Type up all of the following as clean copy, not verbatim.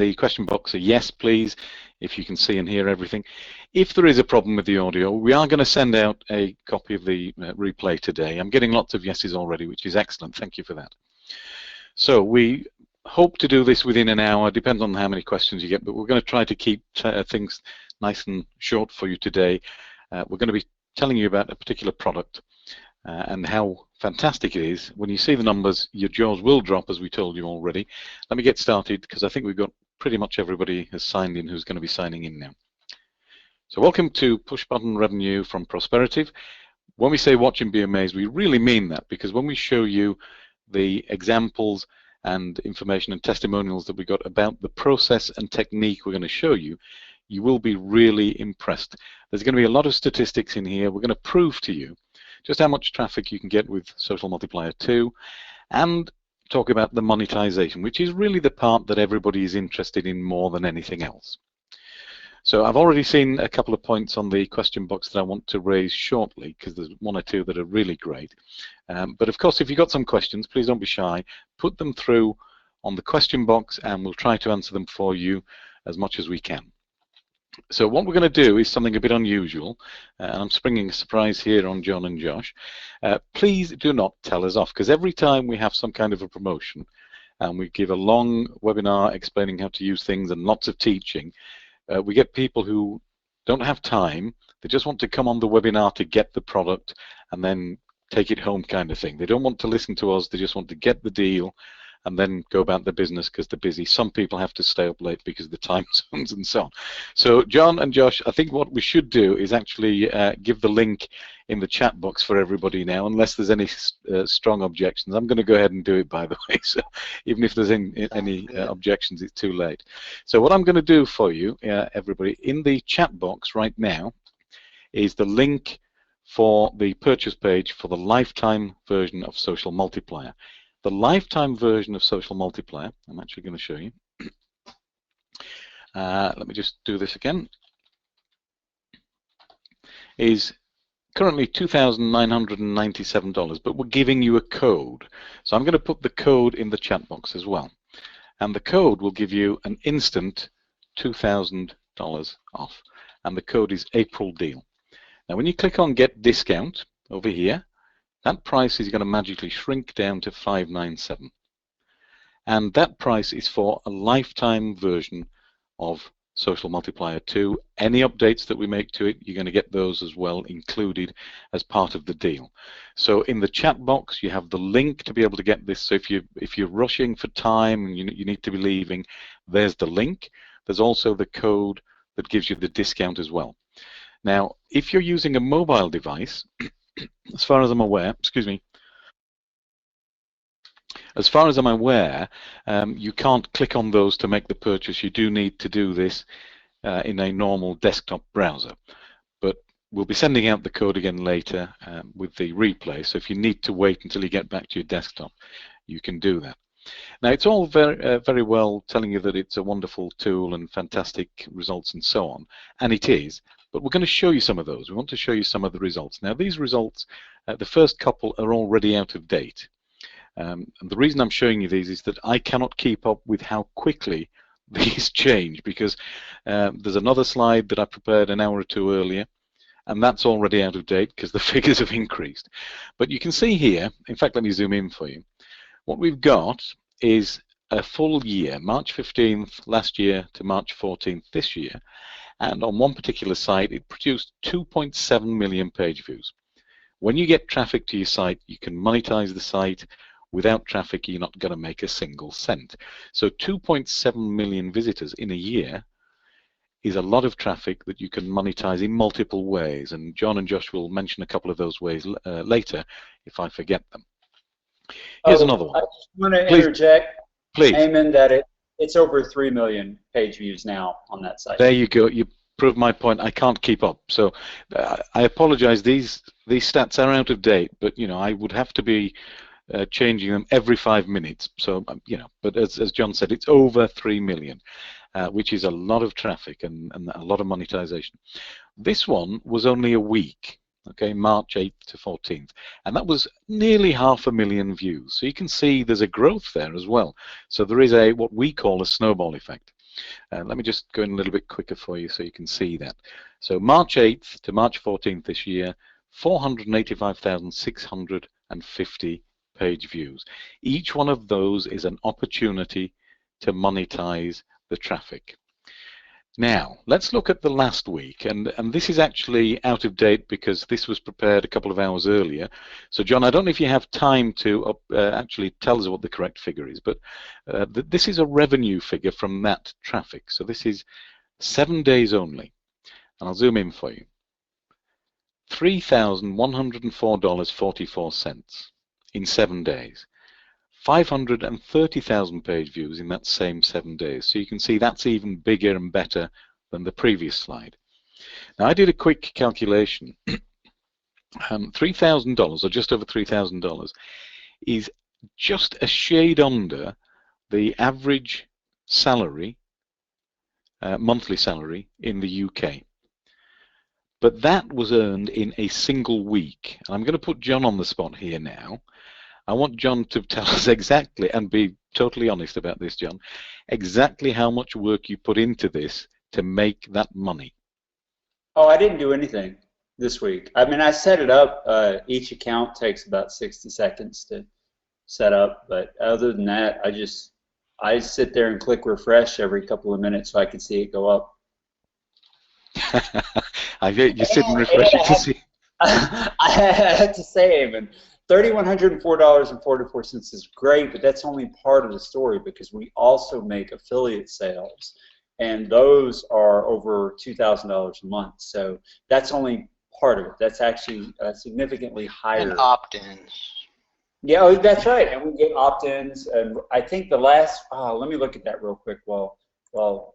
the question box a yes, please, if you can see and hear everything. If there is a problem with the audio, we are going to send out a copy of the replay today. I'm getting lots of yeses already, which is excellent. Thank you for that. So we hope to do this within an hour, depends on how many questions you get, but we're going to try to keep things nice and short for you today. We're going to be telling you about a particular product and how fantastic it is. When you see the numbers, your jaws will drop, as we told you already. Let me get started, because I think we've got pretty much everybody has signed in who's going to be signing in now. So welcome to Push Button Revenue from Prosperative. When we say watch and be amazed, we really mean that, because when we show you the examples and information and testimonials that we got about the process and technique we're going to show you, you will be really impressed. There's going to be a lot of statistics in here. We're going to prove to you just how much traffic you can get with Social Multiplier 2 and talk about the monetization, which is really the part that everybody is interested in more than anything else. So I've already seen a couple of points on the question box that I want to raise shortly, because there's one or two that are really great. But of course, if you've got some questions, please don't be shy. Put them through on the question box and we'll try to answer them for you as much as we can. So what we're going to do is something a bit unusual, and I'm springing a surprise here on John and Josh. Please do not tell us off, because every time we have some kind of a promotion and we give a long webinar explaining how to use things and lots of teaching, we get people who don't have time. They just want to come on the webinar to get the product and then take it home, kind of thing. They don't want to listen to us. They just want to get the deal and then go about their business because they're busy. Some people have to stay up late because of the time zones and so on. So John and Josh, I think what we should do is actually give the link in the chat box for everybody now, unless there's any strong objections. I'm going to go ahead and do it, by the way, so even if there's any objections, it's too late. So what I'm going to do for you, everybody, in the chat box right now is the link for the purchase page for the lifetime version of Social Multiplier. The lifetime version of Social Multiplier, I'm actually going to show you. Let me just do this again. Is currently $2,997, but we're giving you a code. So I'm going to put the code in the chat box as well. And the code will give you an instant $2,000 off. And the code is April Deal. Now when you click on Get Discount over here, that price is going to magically shrink down to $597. And that price is for a lifetime version of Social Multiplier 2. Any updates that we make to it, you're going to get those as well included as part of the deal. So in the chat box, you have the link to be able to get this. So if you're rushing for time and you need to be leaving, there's the link. There's also the code that gives you the discount as well. Now, if you're using a mobile device, as far as I'm aware, excuse me, as far as I'm aware, you can't click on those to make the purchase. You do need to do this in a normal desktop browser. But we'll be sending out the code again later with the replay. So if you need to wait until you get back to your desktop, you can do that. Now, it's all very well telling you that it's a wonderful tool and fantastic results and so on, and it is. But we're going to show you some of those. We want to show you some of the results. Now, these results, the first couple are already out of date. And the reason I'm showing you these is that I cannot keep up with how quickly these change, because there's another slide that I prepared an hour or two earlier, and that's already out of date because the figures have increased. But you can see here, in fact, let me zoom in for you. What we've got is a full year, March 15th last year to March 14th this year. And on one particular site, it produced 2.7 million page views. When you get traffic to your site, you can monetize the site. Without traffic, you're not going to make a single cent. So 2.7 million visitors in a year is a lot of traffic that you can monetize in multiple ways. And John and Josh will mention a couple of those ways later if I forget them. Here's another one. I just want to interject, please. Eamon, that it's over 3 million page views now on that site. There you go. You proved my point. I can't keep up. So I apologize. These stats are out of date, but I would have to be changing them every 5 minutes. So but as John said, it's over 3 million, which is a lot of traffic and a lot of monetization. This one was only a week. Okay, March 8th to 14th, and that was nearly 500,000 views. So you can see there's a growth there as well. So there is what we call a snowball effect. Let me just go in a little bit quicker for you so you can see that. So March 8th to March 14th this year, 485,650 page views. Each one of those is an opportunity to monetize the traffic. Now, let's look at the last week, and this is actually out of date because this was prepared a couple of hours earlier. So, John, I don't know if you have time to actually tell us what the correct figure is, but this is a revenue figure from that traffic. So this is 7 days only, and I'll zoom in for you. $3,104.44 in 7 days. 530,000 page views in that same 7 days. So you can see that's even bigger and better than the previous slide. Now I did a quick calculation. $3,000 or just over $3,000 is just a shade under the average salary, monthly salary in the UK. But that was earned in a single week. And I'm going to put John on the spot here now. I want John to tell us exactly, and be totally honest about this, John, exactly how much work you put into this to make that money. Oh, I didn't do anything this week. I mean, I set it up. Each account takes about 60 seconds to set up, but other than that, I sit there and click refresh every couple of minutes so I can see it go up. I get you sit and refresh it to see. I had to save, and $3,104.44 is great, but that's only part of the story because we also make affiliate sales, and those are over $2,000 a month. So that's only part of it. That's actually significantly higher. And opt-ins. Yeah, oh, that's right. And we get opt-ins, and I think the last. Let me look at that real quick while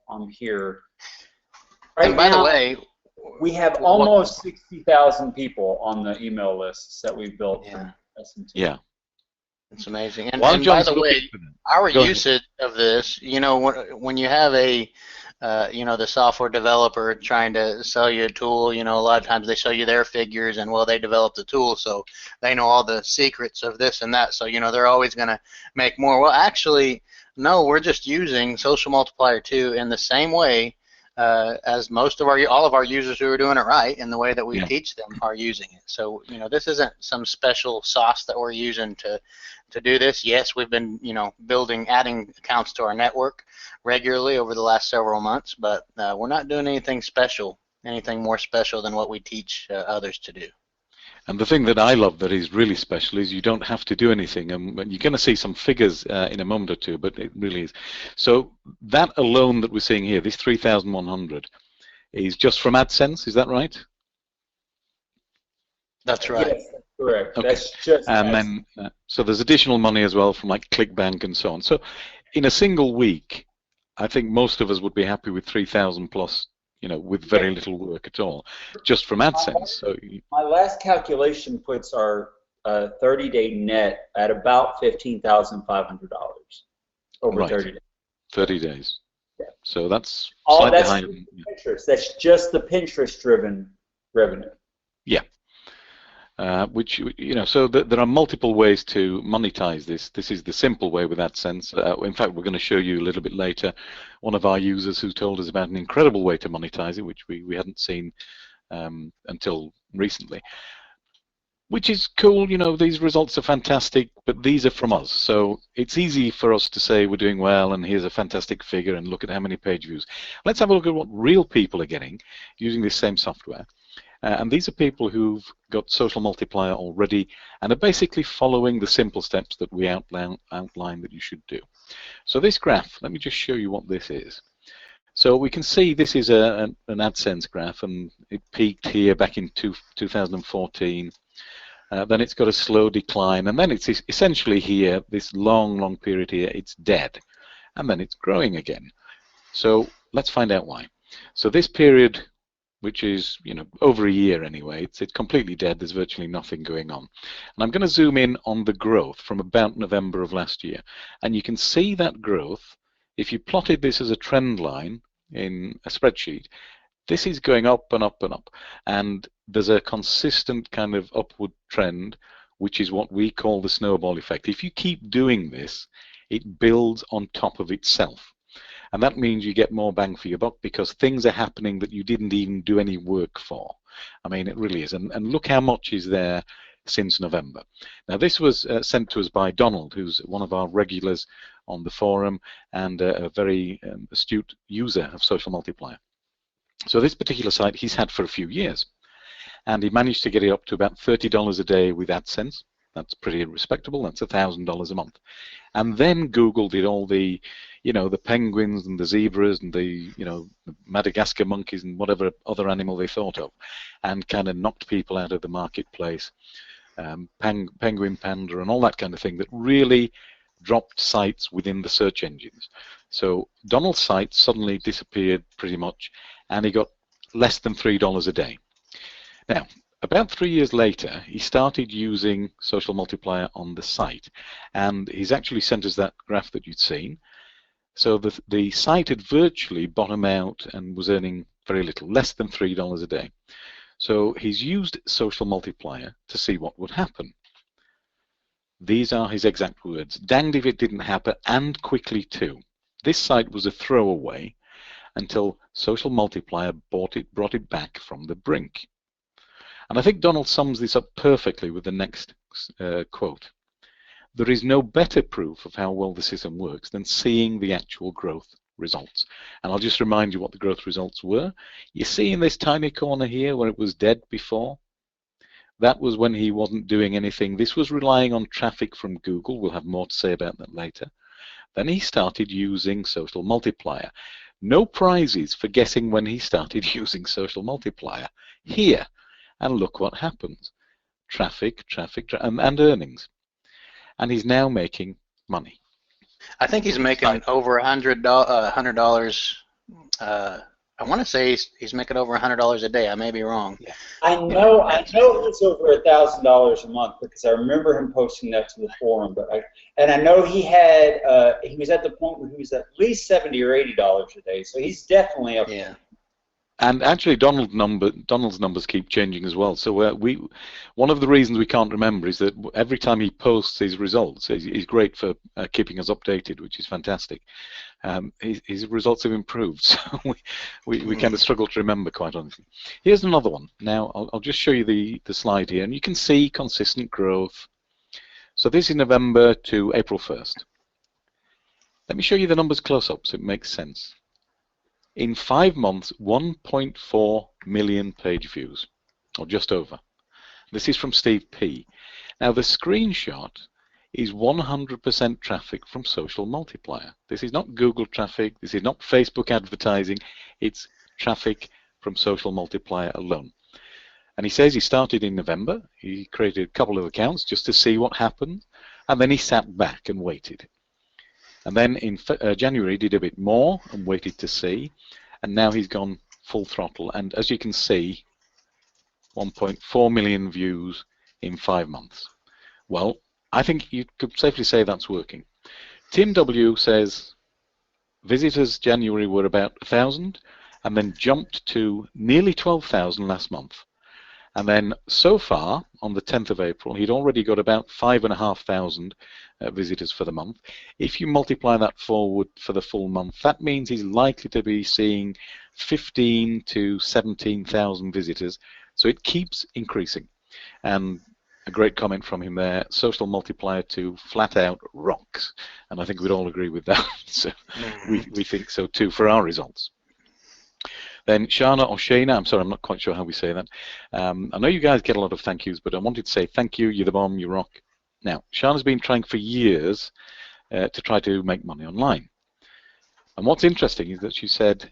I'm here. Right and by now, the way, we have almost 60,000 people on the email lists that we've built. Yeah. Yeah. It's amazing. And John, by the way, our usage of this, you know, when you have a, you know, the software developer trying to sell you a tool, you know, a lot of times they show you their figures and, well, they developed the tool, so they know all the secrets of this and that. So, you know, they're always going to make more. Well, actually, no, we're just using Social Multiplier 2 in the same way as all of our users who are doing it right in the way that we teach them are using it. So, you know, this isn't some special sauce that we're using to do this. Yes, we've been, you know, adding accounts to our network regularly over the last several months, but we're not doing anything special, anything more special than what we teach others to do. And the thing that I love that is really special is you don't have to do anything, and you're going to see some figures in a moment or two, but it really is. So that alone that we're seeing here, this 3,100, is just from AdSense, is that right? That's right. Yes, that's correct. Okay. That's just and then, so there's additional money as well from like ClickBank and so on. So in a single week, I think most of us would be happy with 3,000 plus, you know, with very little work at all, just from AdSense. So my last calculation puts our 30-day net at about $15,500 over 30 days. 30 days. Yeah. So that's all slightly that's higher. Pinterest. That's just the Pinterest-driven revenue. Yeah. Which, you know, so there are multiple ways to monetize this. This is the simple way with AdSense. In fact, we're going to show you a little bit later one of our users who told us about an incredible way to monetize it, which we hadn't seen until recently. Which is cool, you know, these results are fantastic, but these are from us. So it's easy for us to say we're doing well and here's a fantastic figure and look at how many page views. Let's have a look at what real people are getting using this same software. And these are people who've got Social Multiplier already and are basically following the simple steps that we outline that you should do. So this graph, let me just show you what this is. So we can see this is an AdSense graph, and it peaked here back in 2014. Then it's got a slow decline, and then it's essentially here, this long period here, it's dead. And then it's growing again. So let's find out why. So this period, which is, you know, over a year anyway, it's completely dead. There's virtually nothing going on. And I'm going to zoom in on the growth from about November of last year. And you can see that growth, if you plotted this as a trend line in a spreadsheet, this is going up and up and up. And there's a consistent kind of upward trend, which is what we call the snowball effect. If you keep doing this, it builds on top of itself. And that means you get more bang for your buck because things are happening that you didn't even do any work for. I mean, it really is. And look how much is there since November. Now, this was sent to us by Donald, who's one of our regulars on the forum and a very astute user of Social Multiplier. So this particular site he's had for a few years, and he managed to get it up to about $30 a day with AdSense. That's pretty respectable. That's $1,000 a month. And then Google did all the, the penguins and the zebras and the, the Madagascar monkeys and whatever other animal they thought of, and kind of knocked people out of the marketplace, penguin panda and all that kind of thing that really dropped sites within the search engines. So Donald's site suddenly disappeared pretty much, and he got less than $3 a day. Now, about 3 years later, he started using Social Multiplier on the site, and he's actually sent us that graph that you'd seen. So the site had virtually bottomed out and was earning very little, less than $3 a day. So he's used Social Multiplier to see what would happen. These are his exact words. Danged if it didn't happen, and quickly too. This site was a throwaway until Social Multiplier brought it back from the brink. And I think Donald sums this up perfectly with the next quote. There is no better proof of how well the system works than seeing the actual growth results. And I'll just remind you what the growth results were. You see in this tiny corner here where it was dead before? That was when he wasn't doing anything. This was relying on traffic from Google. We'll have more to say about that later. Then he started using Social Multiplier. No prizes for guessing when he started using Social Multiplier. Here. And look what happens. Traffic, and earnings. And he's now making money. I think he's making over $100. I want to say he's making over $100 a day. I may be wrong. Yeah. I know it was over $1,000 a month because I remember him posting that to the forum. And I know he was at the point where he was at least $70 or $80 a day. So he's definitely up. Yeah. And actually, Donald's numbers keep changing as well. So one of the reasons we can't remember is that every time he posts his results, he's great for keeping us updated, which is fantastic. His results have improved, so we kind of struggle to remember, quite honestly. Here's another one. Now, I'll just show you the slide here, and you can see consistent growth. So this is November to April 1st. Let me show you the numbers close up so it makes sense. In 5 months, 1.4 million page views, or just over. This is from Steve P. Now the screenshot is 100% traffic from Social Multiplier. This is not Google traffic, this is not Facebook advertising, it's traffic from Social Multiplier alone. And he says he started in November, he created a couple of accounts just to see what happened, and then he sat back and waited. And then in January he did a bit more and waited to see, and now he's gone full throttle. And as you can see, 1.4 million views in 5 months. Well, I think you could safely say that's working. Tim W says visitors January were about 1,000 and then jumped to nearly 12,000 last month. And then so far, on the 10th of April, he'd already got about 5,500 visitors for the month. If you multiply that forward for the full month, that means he's likely to be seeing 15 to 17,000 visitors. So it keeps increasing. And a great comment from him there, Social Multiplier 2 flat out rocks. And I think we'd all agree with that. So we think so too for our results. Then Shana or Shana, I'm sorry, I'm not quite sure how we say that. I know you guys get a lot of thank yous, but I wanted to say thank you, you're the bomb, you rock. Now, Shana's been trying for years to try to make money online. And what's interesting is that she said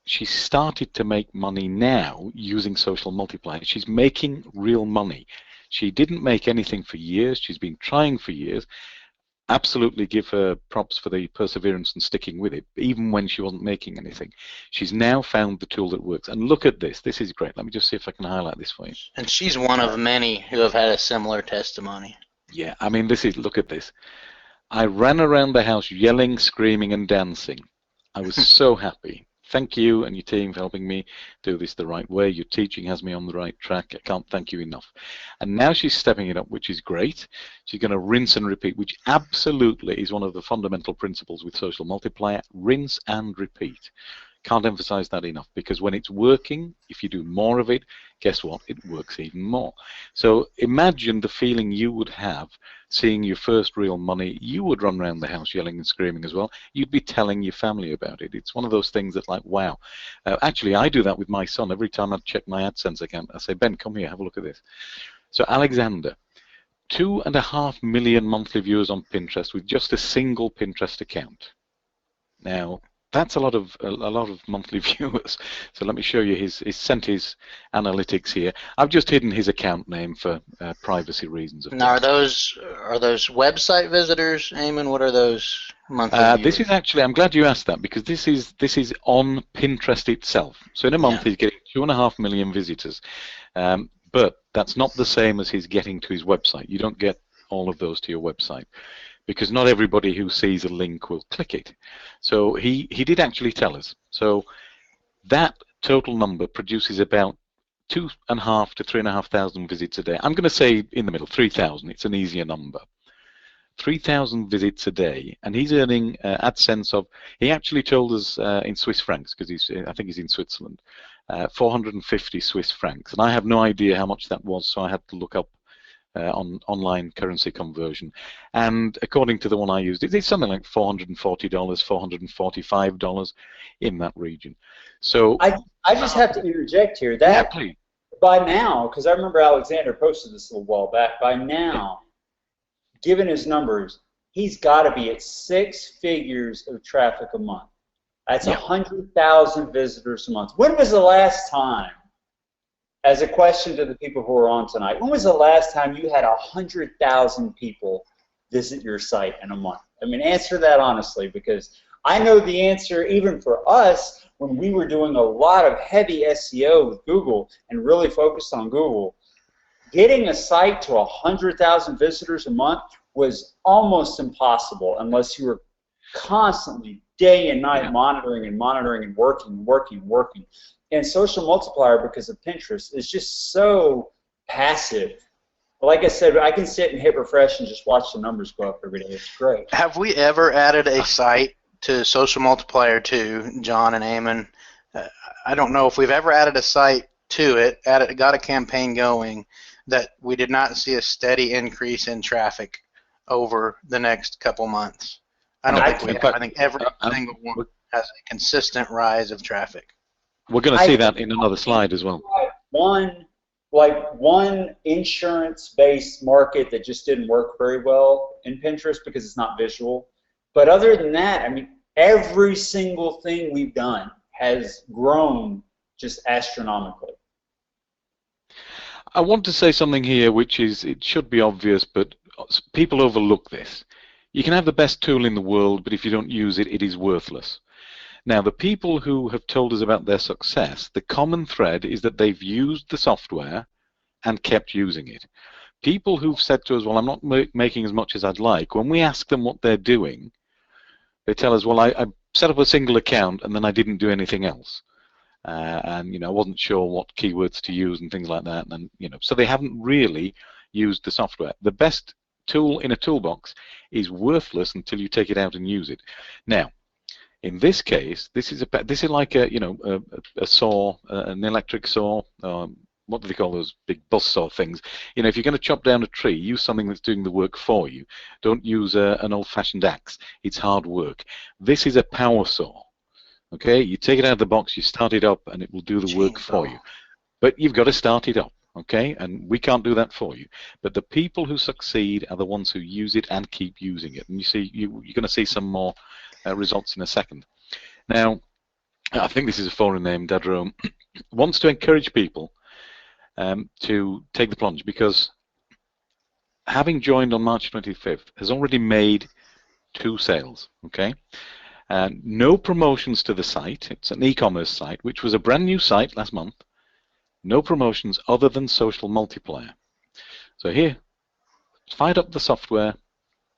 she started to make money now using Social Multiplier. She's making real money. She didn't make anything for years. She's been trying for years. Absolutely give her props for the perseverance and sticking with it, even when she wasn't making anything. She's now found the tool that works. And look at this. This is great. Let me just see if I can highlight this for you. And she's one of many who have had a similar testimony. Yeah, I mean, look at this. I ran around the house yelling, screaming, and dancing. I was so happy. Thank you and your team for helping me do this the right way. Your teaching has me on the right track. I can't thank you enough. And now she's stepping it up, which is great. She's going to rinse and repeat, which absolutely is one of the fundamental principles with Social Multiplier. Rinse and repeat. Can't emphasize that enough, because when it's working, if you do more of it, guess what? It works even more. So imagine the feeling you would have seeing your first real money. You would run around the house yelling and screaming as well. You'd be telling your family about it. It's one of those things that, like, wow. Actually, I do that with my son. Every time I check my AdSense account, I say, Ben, come here, have a look at this. So Alexander, 2.5 million monthly viewers on Pinterest with just a single Pinterest account. Now, that's a lot of monthly viewers. So let me show you his sent his analytics here. I've just hidden his account name for privacy reasons. Now, are those website visitors, Eamon? What are those monthly viewers? This is actually, I'm glad you asked that, because this is on Pinterest itself. So in a month he's getting 2.5 million visitors, but that's not the same as he's getting to his website. You don't get all of those to your website, because not everybody who sees a link will click it. So he did actually tell us. So that total number produces about 2.5 to 3,500 visits a day. I'm going to say in the middle, 3,000. It's an easier number. 3,000 visits a day, and he's earning AdSense of, he actually told us in Swiss francs, because I think he's in Switzerland, 450 Swiss francs. And I have no idea how much that was, so I had to look up on online currency conversion, and according to the one I used, it's something like $440, $445 in that region. So I just have to interject here. That, yeah, please. By now, because I remember Alexander posted this a little while back. By now, given his numbers, he's got to be at 6 figures of traffic a month. That's 100,000 visitors a month. When was the last time? As a question to the people who are on tonight, when was the last time you had 100,000 people visit your site in a month? I mean, answer that honestly, because I know the answer even for us when we were doing a lot of heavy SEO with Google and really focused on Google. Getting a site to 100,000 visitors a month was almost impossible unless you were constantly, day and night, monitoring and working. And Social Multiplier, because of Pinterest, is just so passive. Like I said, I can sit and hit refresh and just watch the numbers go up every day. It's great. Have we ever added a site to Social Multiplier 2, John and Eamon? I don't know if we've ever added a site to it, got a campaign going, that we did not see a steady increase in traffic over the next couple months. I don't think we have. I think every single one has a consistent rise of traffic. We're going to see that in another slide as well. One insurance-based market that just didn't work very well in Pinterest because it's not visual. But other than that, I mean, every single thing we've done has grown just astronomically. I want to say something here which is, it should be obvious, but people overlook this. You can have the best tool in the world, but if you don't use it, it is worthless. Now, the people who have told us about their success, the common thread is that they've used the software and kept using it. People who've said to us, well, I'm not making as much as I'd like, when we ask them what they're doing, they tell us, well, I set up a single account and then I didn't do anything else. And, you know, I wasn't sure what keywords to use and things like that. And, you know, so they haven't really used the software. The best tool in a toolbox is worthless until you take it out and use it. Now, in this case, this is like a saw, an electric saw. What do they call those big buzz saw things? You know, if you're going to chop down a tree, use something that's doing the work for you. Don't use an old-fashioned axe. It's hard work. This is a power saw. Okay, you take it out of the box, you start it up, and it will do the work for you. But you've got to start it up. Okay, and we can't do that for you. But the people who succeed are the ones who use it and keep using it. And you see, you're going to see some more results in a second. Now, I think this is a foreign name, Dadrome, wants to encourage people to take the plunge, because having joined on March 25th has already made 2 sales. Okay, no promotions to the site. It's an e-commerce site, which was a brand new site last month. No promotions other than Social Multiplier. So here, fired up the software,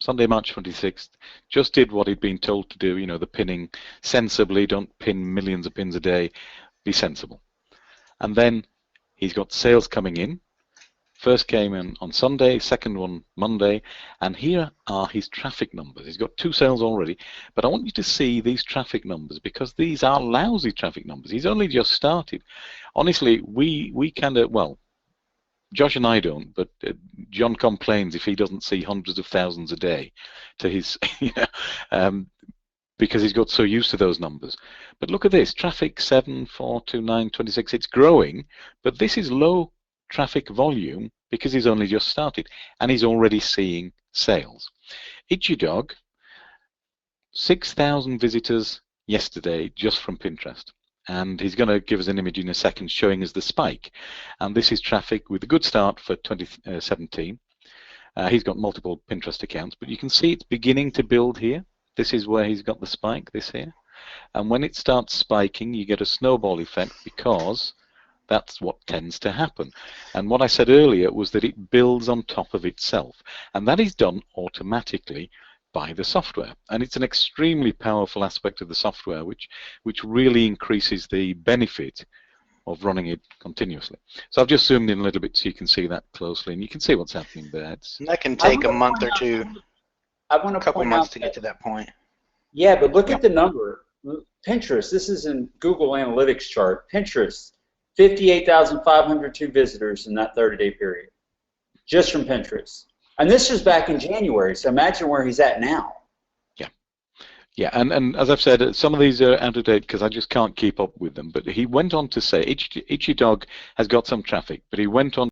Sunday, March 26th, just did what he'd been told to do, you know, the pinning sensibly, don't pin millions of pins a day, be sensible. And then he's got sales coming in. First came in on Sunday, second one Monday, and here are his traffic numbers. He's got 2 sales already, but I want you to see these traffic numbers because these are lousy traffic numbers. He's only just started. Honestly, we kind of, well, Josh and I don't, but John complains if he doesn't see hundreds of thousands a day to his, you know, because he's got so used to those numbers. But look at this, traffic 7, 4, 2, 9, 26, it's growing, but this is low traffic volume because he's only just started and he's already seeing sales. Itchy Dog, 6,000 visitors yesterday just from Pinterest. And he's going to give us an image in a second showing us the spike. And this is traffic with a good start for 2017. He's got multiple Pinterest accounts, but you can see it's beginning to build here. This is where he's got the spike, this here. And when it starts spiking, you get a snowball effect because that's what tends to happen. And what I said earlier was that it builds on top of itself. And that is done automatically by the software. And it's an extremely powerful aspect of the software which really increases the benefit of running it continuously. So I've just zoomed in a little bit so you can see that closely, and you can see what's happening there. That can take a month or two, a couple months to get to that point. Yeah, but look at the number. Pinterest, this is in Google Analytics chart. Pinterest, 58,502 visitors in that 30-day period, just from Pinterest. And this is back in January, so imagine where he's at now. Yeah, and as I've said, some of these are out of date because I just can't keep up with them. But he went on to say, Itchy Dog has got some traffic, but he went on,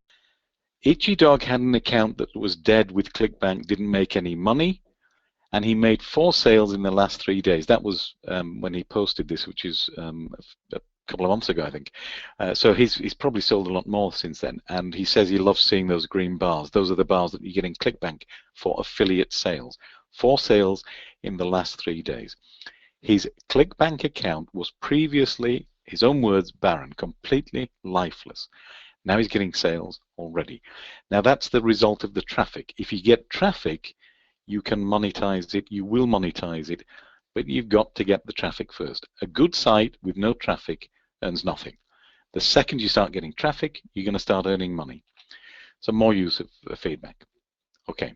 Itchy Dog had an account that was dead with ClickBank, didn't make any money, and he made 4 sales in the last 3 days. That was when he posted this, which is a couple of months ago, I think. So he's probably sold a lot more since then. And he says he loves seeing those green bars. Those are the bars that you get in ClickBank for affiliate sales. 4 sales in the last 3 days. His ClickBank account was previously, his own words, barren, completely lifeless. Now he's getting sales already. Now that's the result of the traffic. If you get traffic, you can monetize it, you will monetize it, but you've got to get the traffic first. A good site with no traffic earns nothing. The second you start getting traffic, you're going to start earning money. So more use of feedback. Okay.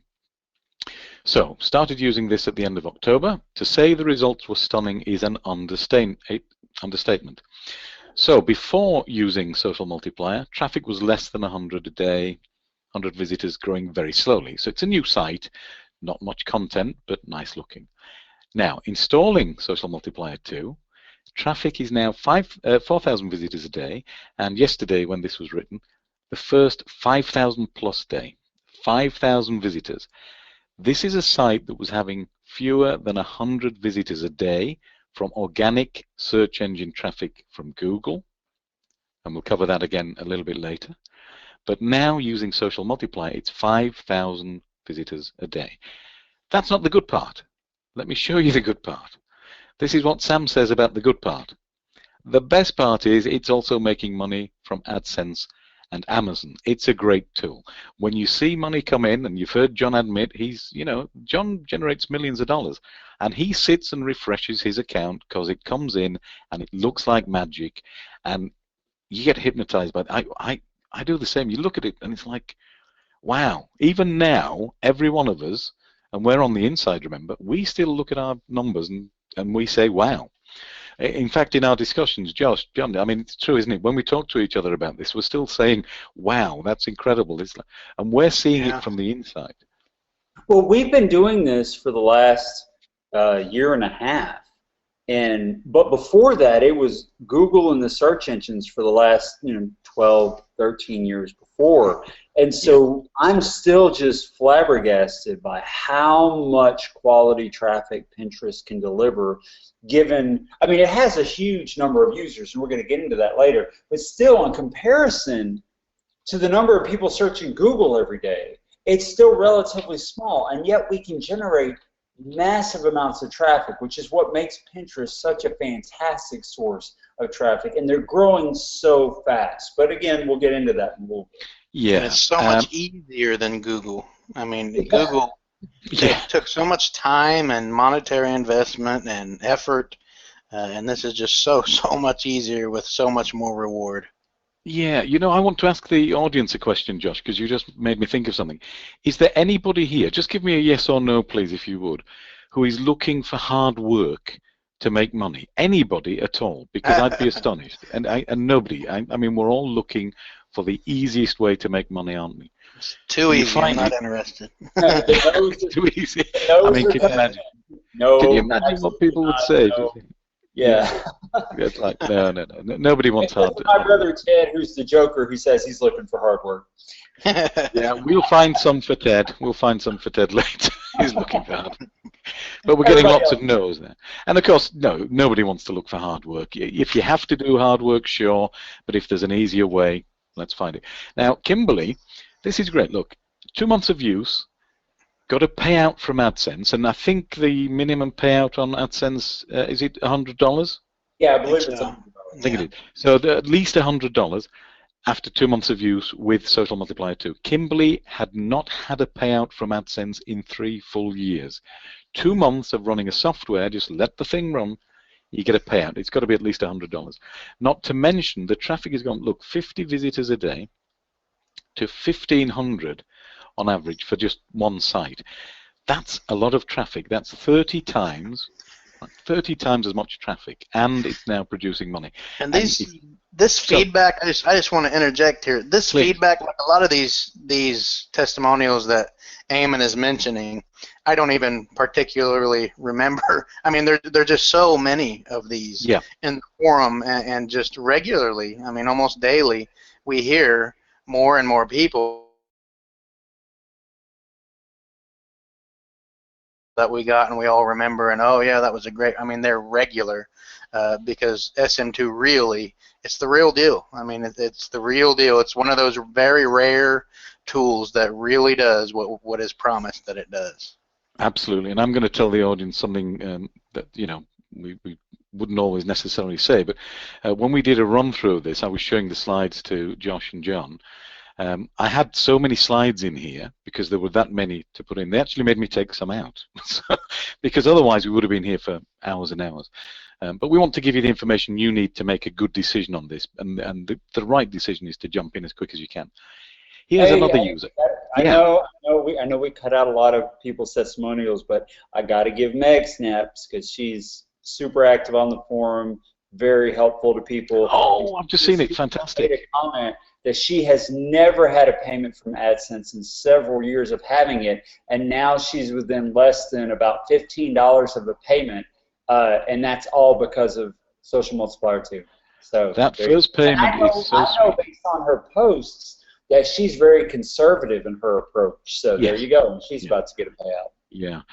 So, started using this at the end of October. To say the results were stunning is an understatement. So, before using Social Multiplier, traffic was less than 100 a day, 100 visitors, growing very slowly. So, it's a new site, not much content, but nice looking. Now, installing Social Multiplier 2, traffic is now 4,000 visitors a day, and yesterday, when this was written, the first 5,000 plus day, 5,000 visitors. This is a site that was having fewer than 100 visitors a day from organic search engine traffic from Google, and we'll cover that again a little bit later. But now using Social Multiplier, it's 5,000 visitors a day. That's not the good part. Let me show you the good part. This is what Sam says about the good part. The best part is it's also making money from AdSense and Amazon. It's a great tool. When you see money come in, and you've heard John admit, John generates millions of dollars, and he sits and refreshes his account because it comes in and it looks like magic, and you get hypnotized by it. I do the same. You look at it and it's like, wow. Even now, every one of us, and we're on the inside, remember, we still look at our numbers and we say, wow. In fact, in our discussions, John, I mean, it's true, isn't it? When we talk to each other about this, we're still saying, wow, that's incredible. And we're seeing it from the inside. Well, we've been doing this for the last year and a half. But before that, it was Google and the search engines for the last 12, 13 years before. And so I'm still just flabbergasted by how much quality traffic Pinterest can deliver, given, I mean, it has a huge number of users, and we're going to get into that later, but still, in comparison to the number of people searching Google every day, it's still relatively small, and yet we can generate massive amounts of traffic, which is what makes Pinterest such a fantastic source of traffic, and they're growing so fast. But again, we'll get into that in a little bit. Yeah, and it's so much easier than Google. I mean, Google Yeah. It took so much time and monetary investment and effort, and this is just so much easier with so much more reward. Yeah, I want to ask the audience a question, Josh, because you just made me think of something. Is there anybody here, just give me a yes or no, please, if you would, who is looking for hard work to make money? Anybody at all? Because I'd be astonished. And nobody. I mean, we're all looking for the easiest way to make money, aren't we? It's too You easy. I'm find not it interested. it's too easy. I mean, can you imagine? No, Can you imagine what absolutely people would not, say? no. Yeah. Yeah. It's like, no. Nobody wants hard My work. brother Ted, who's the Joker, who says he's looking for hard work. Yeah, we'll find some for Ted. We'll find some for Ted later. He's looking for hard. But we're getting lots of no's there. And of course, no, nobody wants to look for hard work. If you have to do hard work, sure. But if there's an easier way, let's find it. Now, Kimberly, this is great. Look, 2 months of use, got a payout from AdSense, and I think the minimum payout on AdSense, is it $100? Yeah, I believe it's so. I think it is. So at least $100 after 2 months of use with Social Multiplier 2. Kimberly had not had a payout from AdSense in 3 full years. 2 months of running a software, just let the thing run, you get a payout. It's got to be at least $100. Not to mention the traffic has gone, look, 50 visitors a day to 1,500 on average for just one site. That's a lot of traffic. That's 30 times as much traffic, and it's now producing money. And this feedback, I just want to interject here. This Please. feedback, like a lot of these testimonials that Eamon is mentioning, I don't even particularly remember. I mean, there are just so many of these in the forum, and just regularly, I mean, almost daily, we hear more and more people that we got and we all remember, and oh yeah, that was a great, I mean, they're regular, because SM2 really, it's the real deal. I mean, it's the real deal. It's one of those very rare tools that really does what is promised that it does. Absolutely, and I'm going to tell the audience something that we wouldn't always necessarily say, but when we did a run through of this, I was showing the slides to Josh and John. I had so many slides in here because there were that many to put in. They actually made me take some out because otherwise we would have been here for hours and hours. But we want to give you the information you need to make a good decision on this, and the right decision is to jump in as quick as you can. Here's another user. I know we cut out a lot of people's testimonials, but I got to give Meg snaps because she's super active on the forum, very helpful to people. Oh, I've just seen it. Fantastic. Made a comment that she has never had a payment from AdSense in several years of having it, and now she's within less than about $15 of a payment, and that's all because of Social Multiplier 2. So that first payment is so sweet. I know based on her posts that she's very conservative in her approach. So there you go, and she's about to get a payout. Yeah,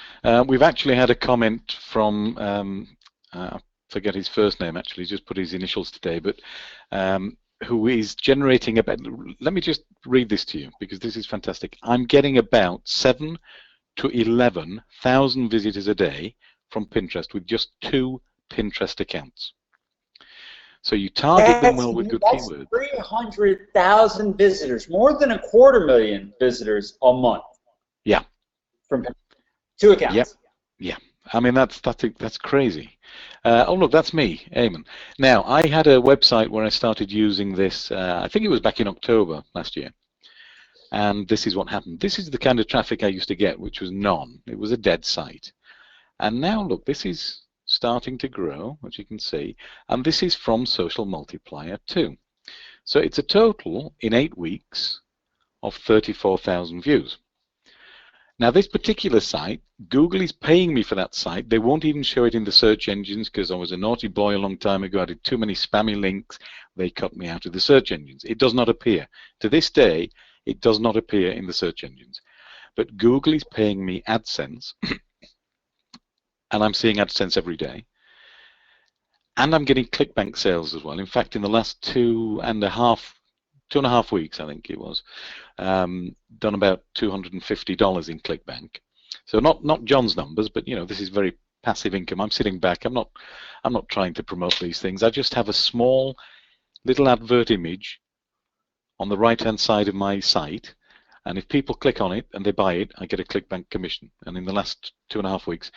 we've actually had a comment from I forget his first name actually, just put his initials today, but who is generating about, let me just read this to you because this is fantastic. I'm getting about 7 to 11,000 visitors a day from Pinterest with just 2 Pinterest accounts. So you target them well with good keywords. 300,000 visitors, more than 250,000 visitors a month. Yeah. From 2 accounts. Yep. Yeah. I mean, that's crazy. Oh, look, that's me, Eamon. Now, I had a website where I started using this, I think it was back in October last year. And this is what happened. This is the kind of traffic I used to get, which was none. It was a dead site. And now, look, this is starting to grow, as you can see. And this is from Social Multiplier 2. So it's a total, in 8 weeks, of 34,000 views. Now, this particular site, Google is paying me for that site. They won't even show it in the search engines because I was a naughty boy a long time ago. I did too many spammy links. They cut me out of the search engines. It does not appear. To this day, it does not appear in the search engines. But Google is paying me AdSense, and I'm seeing AdSense every day. And I'm getting ClickBank sales as well. In fact, in the last 2.5 weeks, I think it was, done about $250 in ClickBank. So not John's numbers, but this is very passive income. I'm sitting back. I'm not trying to promote these things. I just have a small little advert image on the right-hand side of my site, And if people click on it and they buy it, I get a ClickBank commission. And in the last 2.5 weeks,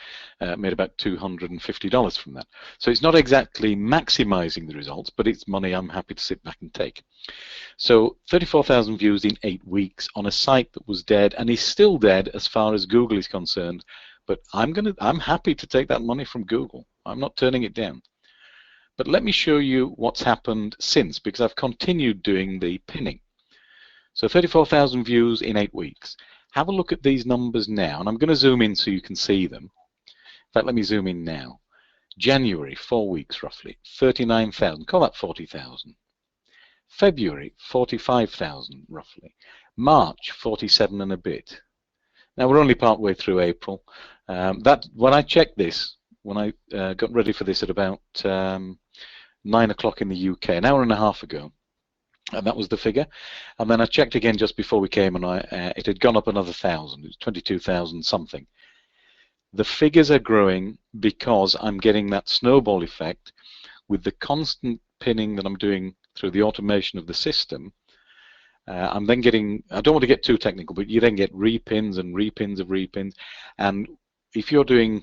made about $250 from that. So it's not exactly maximizing the results, but it's money I'm happy to sit back and take. So 34,000 views in 8 weeks on a site that was dead and is still dead as far as Google is concerned. But I'm happy to take that money from Google. I'm not turning it down. But let me show you what's happened since, because I've continued doing the pinning. So 34,000 views in 8 weeks. Have a look at these numbers now, and I'm going to zoom in so you can see them. In fact, let me zoom in now. January, 4 weeks roughly, 39,000, call that 40,000. February, 45,000 roughly. March, 47 and a bit. Now we're only part way through April. When I checked this, when I got ready for this at about 9 o'clock in the UK, an hour and a half ago, and that was the figure. And then I checked again just before we came, and it had gone up another 1,000. It was 22,000 something. The figures are growing because I'm getting that snowball effect with the constant pinning that I'm doing through the automation of the system. I'm then getting, I don't want to get too technical, but you then get repins and repins of repins. And if you're doing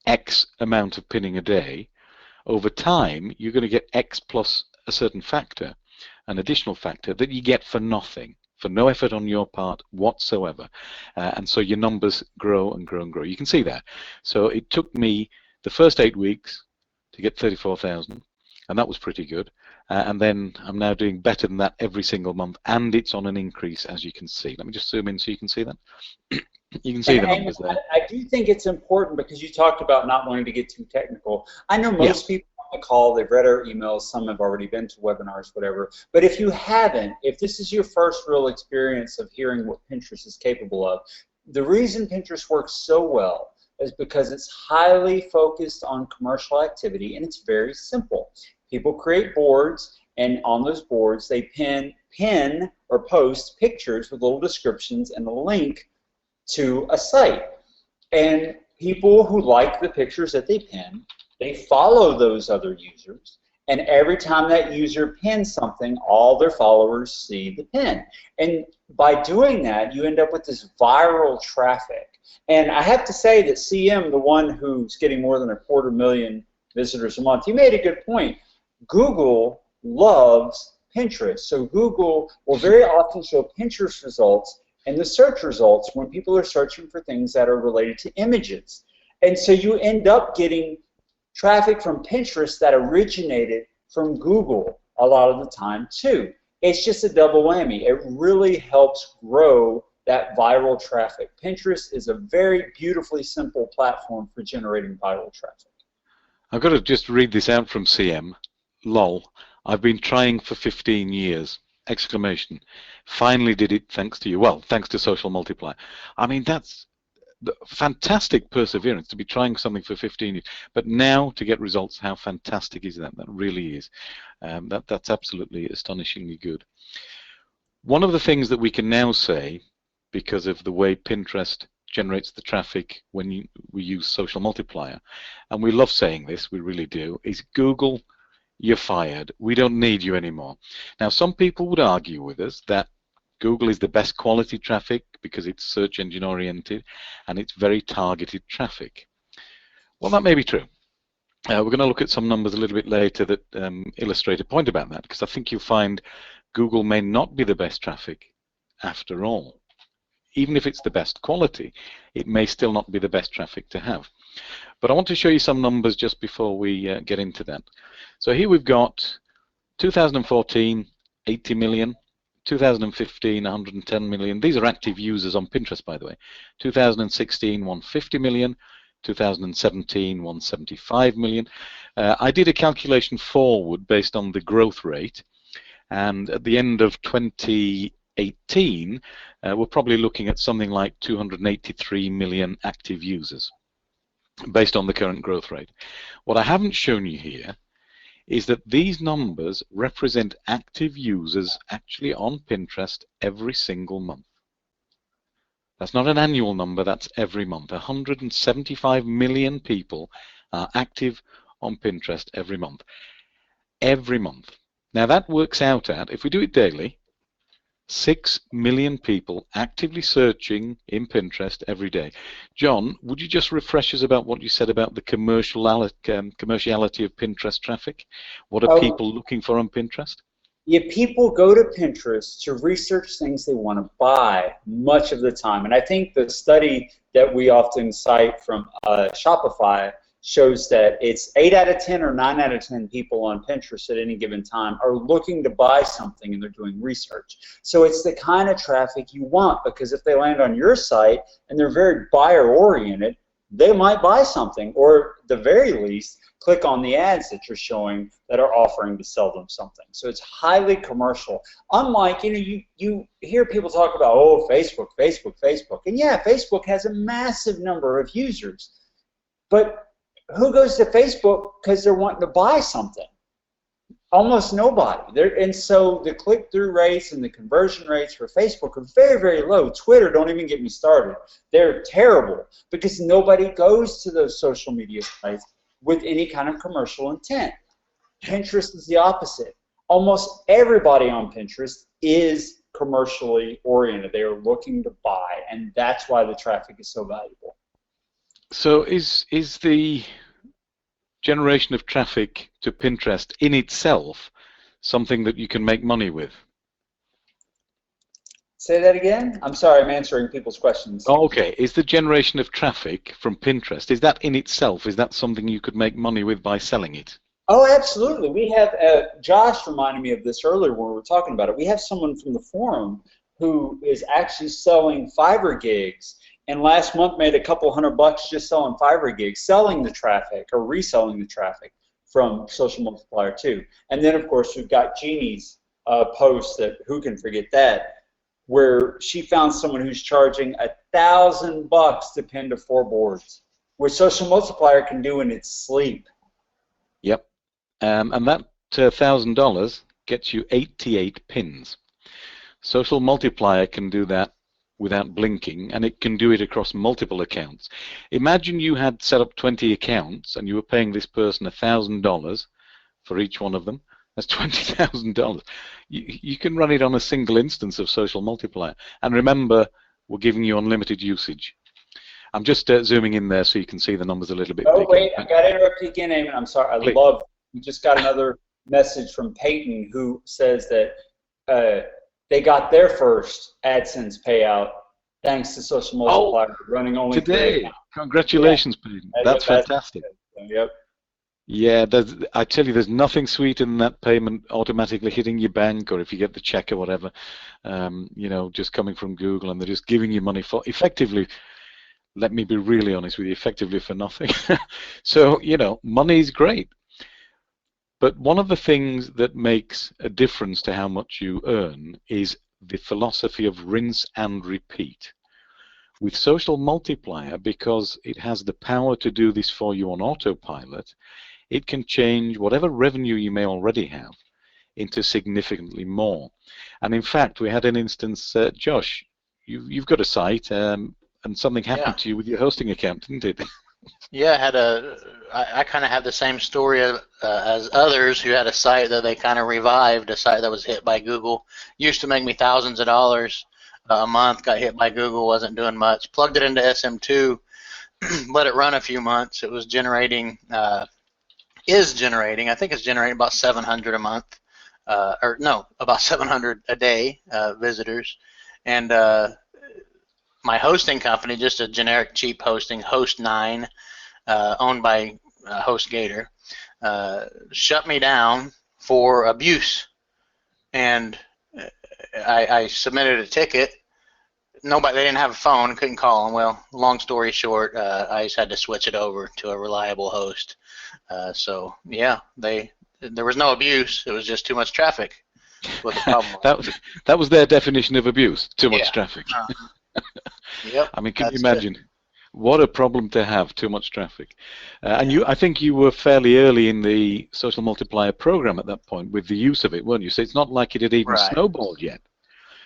X amount of pinning a day, over time, you're going to get X plus a certain factor, an additional factor that you get for nothing, for no effort on your part whatsoever. And so your numbers grow and grow and grow. You can see that. So it took me the first 8 weeks to get 34,000, and that was pretty good. And then I'm now doing better than that every single month, and it's on an increase, as you can see. Let me just zoom in so you can see that. You can see the numbers there. I do think it's important because you talked about not wanting to get too technical. I know most people on the call, they've read our emails, some have already been to webinars, whatever. But if you haven't, if this is your first real experience of hearing what Pinterest is capable of, the reason Pinterest works so well is because it's highly focused on commercial activity, and it's very simple. People create boards, and on those boards they pin or post pictures with little descriptions and a link to a site. And people who like the pictures that they pin, they follow those other users, and every time that user pins something, all their followers see the pin. And by doing that, you end up with this viral traffic. And I have to say that CM, the one who's getting more than 250,000 visitors a month, he made a good point. Google loves Pinterest. So Google will very often show Pinterest results and the search results when people are searching for things that are related to images. And so you end up getting traffic from Pinterest that originated from Google a lot of the time too. It's just a double whammy. It really helps grow that viral traffic. Pinterest is a very beautifully simple platform for generating viral traffic. I've got to just read this out from CM. Lol. I've been trying for 15 years. Exclamation. Finally did it thanks to you. Well, thanks to Social Multiplier. I mean, that's fantastic perseverance to be trying something for 15 years. But now to get results, how fantastic is that? That really is. That's absolutely astonishingly good. One of the things that we can now say, because of the way Pinterest generates the traffic when we use Social Multiplier, and we love saying this, we really do, is Google, you're fired. We don't need you anymore. Now, some people would argue with us that Google is the best quality traffic because it's search engine oriented and it's very targeted traffic. Well, that may be true. We're going to look at some numbers a little bit later that illustrate a point about that, because I think you'll find Google may not be the best traffic after all. Even if it's the best quality, it may still not be the best traffic to have. But I want to show you some numbers just before we get into that. So here we've got 2014, 80 million, 2015, 110 million. These are active users on Pinterest, by the way. 2016, 150 million. 2017, 175 million. I did a calculation forward based on the growth rate, and at the end of 2018, we're probably looking at something like 283 million active users based on the current growth rate. What I haven't shown you here is that these numbers represent active users actually on Pinterest every single month. That's not an annual number, that's every month. 175 million people are active on Pinterest every month. Every month. Now that works out at, if we do it daily, 6 million people actively searching in Pinterest every day. John, would you just refresh us about what you said about the commerciality of Pinterest traffic? What are people looking for on Pinterest? Yeah, people go to Pinterest to research things they want to buy much of the time. And I think the study that we often cite from Shopify shows that it's 8 out of 10 or 9 out of 10 people on Pinterest at any given time are looking to buy something and they're doing research. So it's the kind of traffic you want, because if they land on your site and they're very buyer oriented, they might buy something, or at the very least click on the ads that you're showing that are offering to sell them something. So it's highly commercial. Unlike, you hear people talk about, oh, Facebook. And yeah, Facebook has a massive number of users. But who goes to Facebook because they're wanting to buy something? Almost nobody. And so the click-through rates and the conversion rates for Facebook are very, very low. Twitter, don't even get me started. They're terrible because nobody goes to those social media sites with any kind of commercial intent. Pinterest is the opposite. Almost everybody on Pinterest is commercially oriented. They are looking to buy, and that's why the traffic is so valuable. So is the generation of traffic to Pinterest in itself something that you can make money with? Say that again? I'm sorry, I'm answering people's questions. Oh, okay. Is the generation of traffic from Pinterest, is that in itself, is that something you could make money with by selling it? Oh, absolutely. We have, Josh reminded me of this earlier when we were talking about it. We have someone from the forum who is actually selling Fiverr gigs, and last month made a couple $100 just selling Fiverr gigs, selling the traffic or reselling the traffic from Social Multiplier too. And then, of course, we've got Jeannie's post that, who can forget that, where she found someone who's charging $1,000 to pin to 4 boards, which Social Multiplier can do in its sleep. Yep. And that $1,000 gets you 88 pins. Social Multiplier can do that without blinking, and it can do it across multiple accounts. Imagine you had set up 20 accounts and you were paying this person $1,000 for each one of them. That's $20,000. You can run it on a single instance of Social Multiplier. And remember, we're giving you unlimited usage. I'm just zooming in there so you can see the numbers a little bit bigger. Oh, wait, I've got to interrupt you again, Eamon. I'm sorry. I love, we just got another message from Peyton who says that they got their first AdSense payout thanks to Social Multiplier running only today. Congratulations, Peyton. That's fantastic. Yep. Yeah, I tell you, there's nothing sweeter than that payment automatically hitting your bank, or if you get the check or whatever, just coming from Google, and they're just giving you money for, effectively, let me be really honest with you, effectively for nothing. So, money is great. But one of the things that makes a difference to how much you earn is the philosophy of rinse and repeat. With Social Multiplier, because it has the power to do this for you on autopilot, it can change whatever revenue you may already have into significantly more. And in fact, we had an instance, Josh, you've got a site, and something happened to you with your hosting account, didn't it? Yeah, I kind of have the same story as others who had a site that they kind of revived, a site that was hit by Google. Used to make me thousands of dollars a month, got hit by Google, wasn't doing much. Plugged it into SM2, let it run a few months. It was generating, I think it's generating about 700 a month, about 700 a day visitors. And my hosting company, just a generic cheap hosting, Host9, owned by HostGator, shut me down for abuse. And I submitted a ticket. They didn't have a phone, couldn't call them. Well, long story short, I just had to switch it over to a reliable host. So yeah, there was no abuse. It was just too much traffic. What the problem was. that was their definition of abuse. Too much traffic. Yep. I mean, can you imagine? What a problem to have, too much traffic. And I think you were fairly early in the Social Multiplier program at that point with the use of it, weren't you? So it's not like it had even snowballed yet.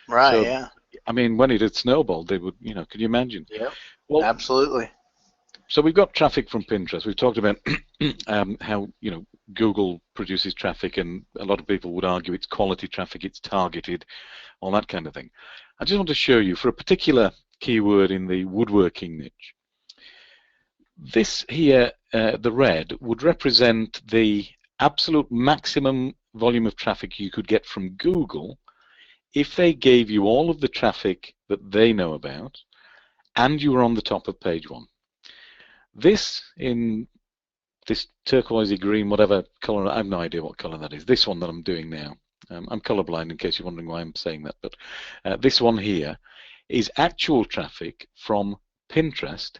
Right, so, yeah. I mean, when it had snowballed, they would, can you imagine? Yeah, well, absolutely. So we've got traffic from Pinterest. We've talked about how, Google produces traffic, and a lot of people would argue it's quality traffic, it's targeted, all that kind of thing. I just want to show you for a particular keyword in the woodworking niche. This here, the red, would represent the absolute maximum volume of traffic you could get from Google if they gave you all of the traffic that they know about and you were on the top of page 1. This, in this turquoisey green, whatever color, I have no idea what color that is. This one that I'm doing now, I'm colorblind in case you're wondering why I'm saying that, but this one here is actual traffic from Pinterest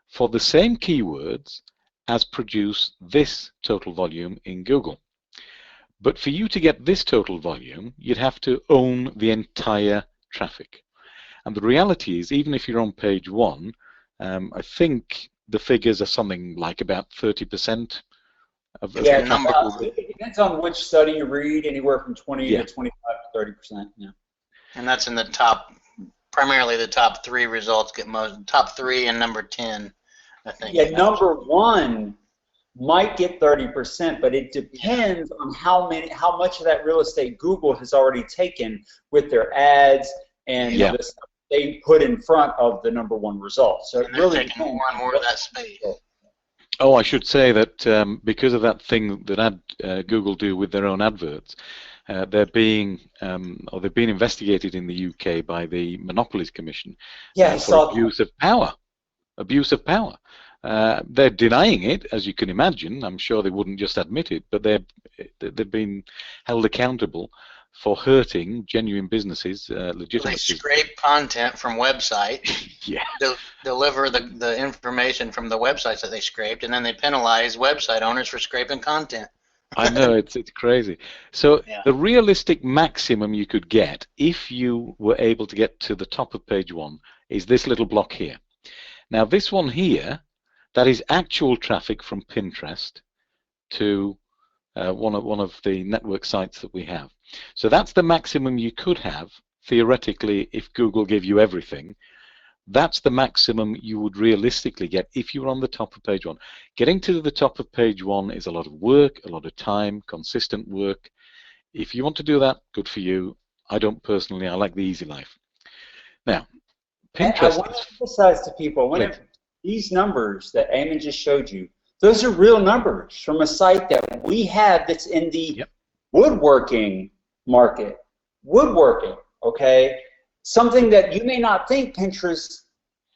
for the same keywords as produce this total volume in Google. But for you to get this total volume, you'd have to own the entire traffic. And the reality is, even if you're on page 1, I think the figures are something like about 30% of the number. It depends on which study you read, anywhere from 20 to 25 to 30%. Yeah. And that's in the top, primarily the top 3 results get most, top 3 and number 10, I think. Yeah, number 1 might get 30%, but it depends on how much of that real estate Google has already taken with their ads and the stuff they put in front of the number 1 result. So it really depends. More and more of that space. Oh, I should say that because of that thing that Google do with their own adverts, they're being they've been investigated in the UK by the Monopolies Commission for abuse of power. Abuse of power. They're denying it, as you can imagine. I'm sure they wouldn't just admit it, but they've been held accountable for hurting genuine businesses, legitimate. They scrape content from websites, deliver the information from the websites that they scraped, and then they penalize website owners for scraping content. I know, it's crazy. So the realistic maximum you could get if you were able to get to the top of page 1 is this little block here. Now this one here, that is actual traffic from Pinterest to one of the network sites that we have. So that's the maximum you could have, theoretically, if Google gave you everything. That's the maximum you would realistically get if you were on the top of page 1. Getting to the top of page 1 is a lot of work, a lot of time, consistent work. If you want to do that, good for you. I don't personally. I like the easy life. Now, Pinterest. I want to emphasize to people, these numbers that Eamon just showed you, those are real numbers from a site that we have that's in the woodworking market. Woodworking, okay? Something that you may not think Pinterest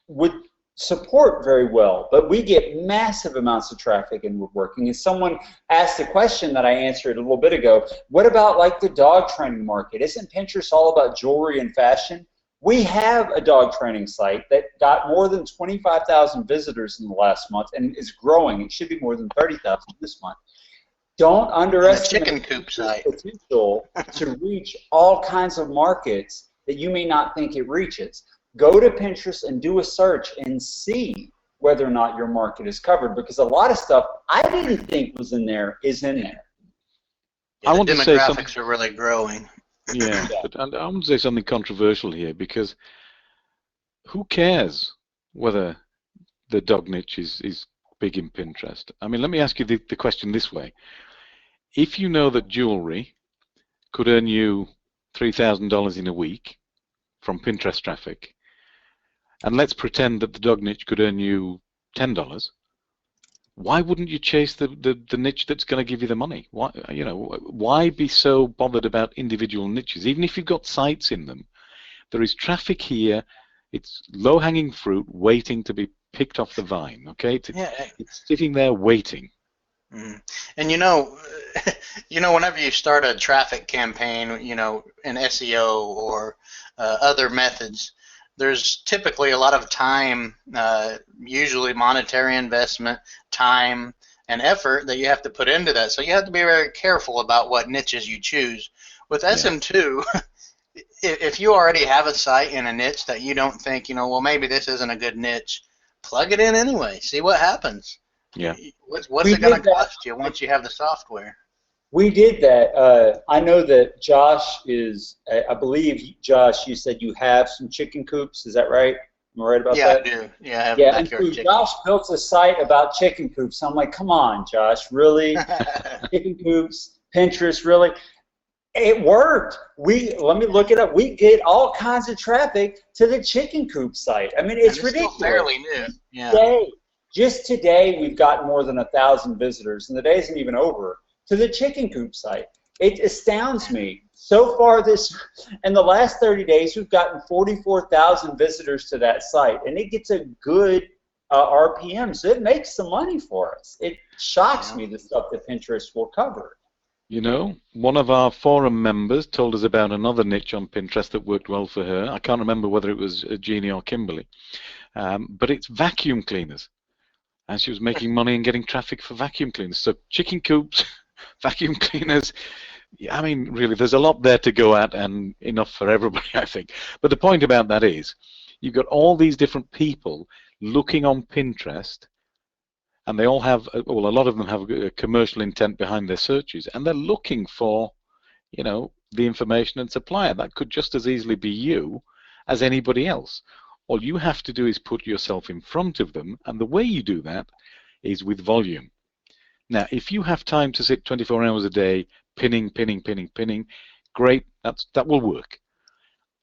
would support very well, but we get massive amounts of traffic in woodworking. And someone asked a question that I answered a little bit ago, what about like the dog training market? Isn't Pinterest all about jewelry and fashion? We have a dog training site that got more than 25,000 visitors in the last month and is growing. It should be more than 30,000 this month. Don't underestimate the chicken coop site potential to reach all kinds of markets that you may not think it reaches. Go to Pinterest and do a search and see whether or not your market is covered, because a lot of stuff I didn't think was in there is in there. Yeah, I want to say something. Demographics are really growing. Yeah, but I want to say something controversial here, because who cares whether the dog niche is big in Pinterest? I mean, let me ask you the question this way. If you know that jewelry could earn you $3,000 in a week from Pinterest traffic, and let's pretend that the dog niche could earn you $10, why wouldn't you chase the niche that's going to give you the money? Why be so bothered about individual niches? Even if you've got sites in them, there is traffic here. It's low-hanging fruit waiting to be picked off the vine. Okay, it's sitting there waiting. And whenever you start a traffic campaign, in SEO or other methods, there's typically a lot of time, usually monetary investment, time, and effort that you have to put into that. So you have to be very careful about what niches you choose. With SM2, if you already have a site in a niche that you don't think, well, maybe this isn't a good niche, plug it in anyway. See what happens. Yeah. What's it going to cost you once you have the software? We did that. I know that Josh is, I believe, Josh, you said you have some chicken coops. Is that right? Am I right about Yeah, that? I do. Yeah, I have Yeah, and backyard so chicken. Josh built a site about chicken coops. I'm like, come on, Josh, really? Chicken coops, Pinterest, really? It worked. Let me look it up. We get all kinds of traffic to the chicken coop site. I mean, And it's it's still ridiculous. fairly new. Yeah. Today, just today, we've got more than 1,000 visitors, and the day isn't even over, to the chicken coop site. It astounds me. So far in the last 30 days, we've gotten 44,000 visitors to that site, and it gets a good RPM, so it makes some money for us. It shocks me, the stuff that Pinterest will cover. You know, one of our forum members told us about another niche on Pinterest that worked well for her. I can't remember whether it was Jeannie or Kimberly, but it's vacuum cleaners. And she was making money and getting traffic for vacuum cleaners. So chicken coops, vacuum cleaners, I mean, really, there's a lot there to go at and enough for everybody, I think. But the point about that is, you've got all these different people looking on Pinterest, and they all have, well, a lot of them have a commercial intent behind their searches, and they're looking for, you know, the information and supplier. That could just as easily be you as anybody else. All you have to do is put yourself in front of them, and the way you do that is with volume. Now, if you have time to sit 24 hours a day pinning, great, that will work.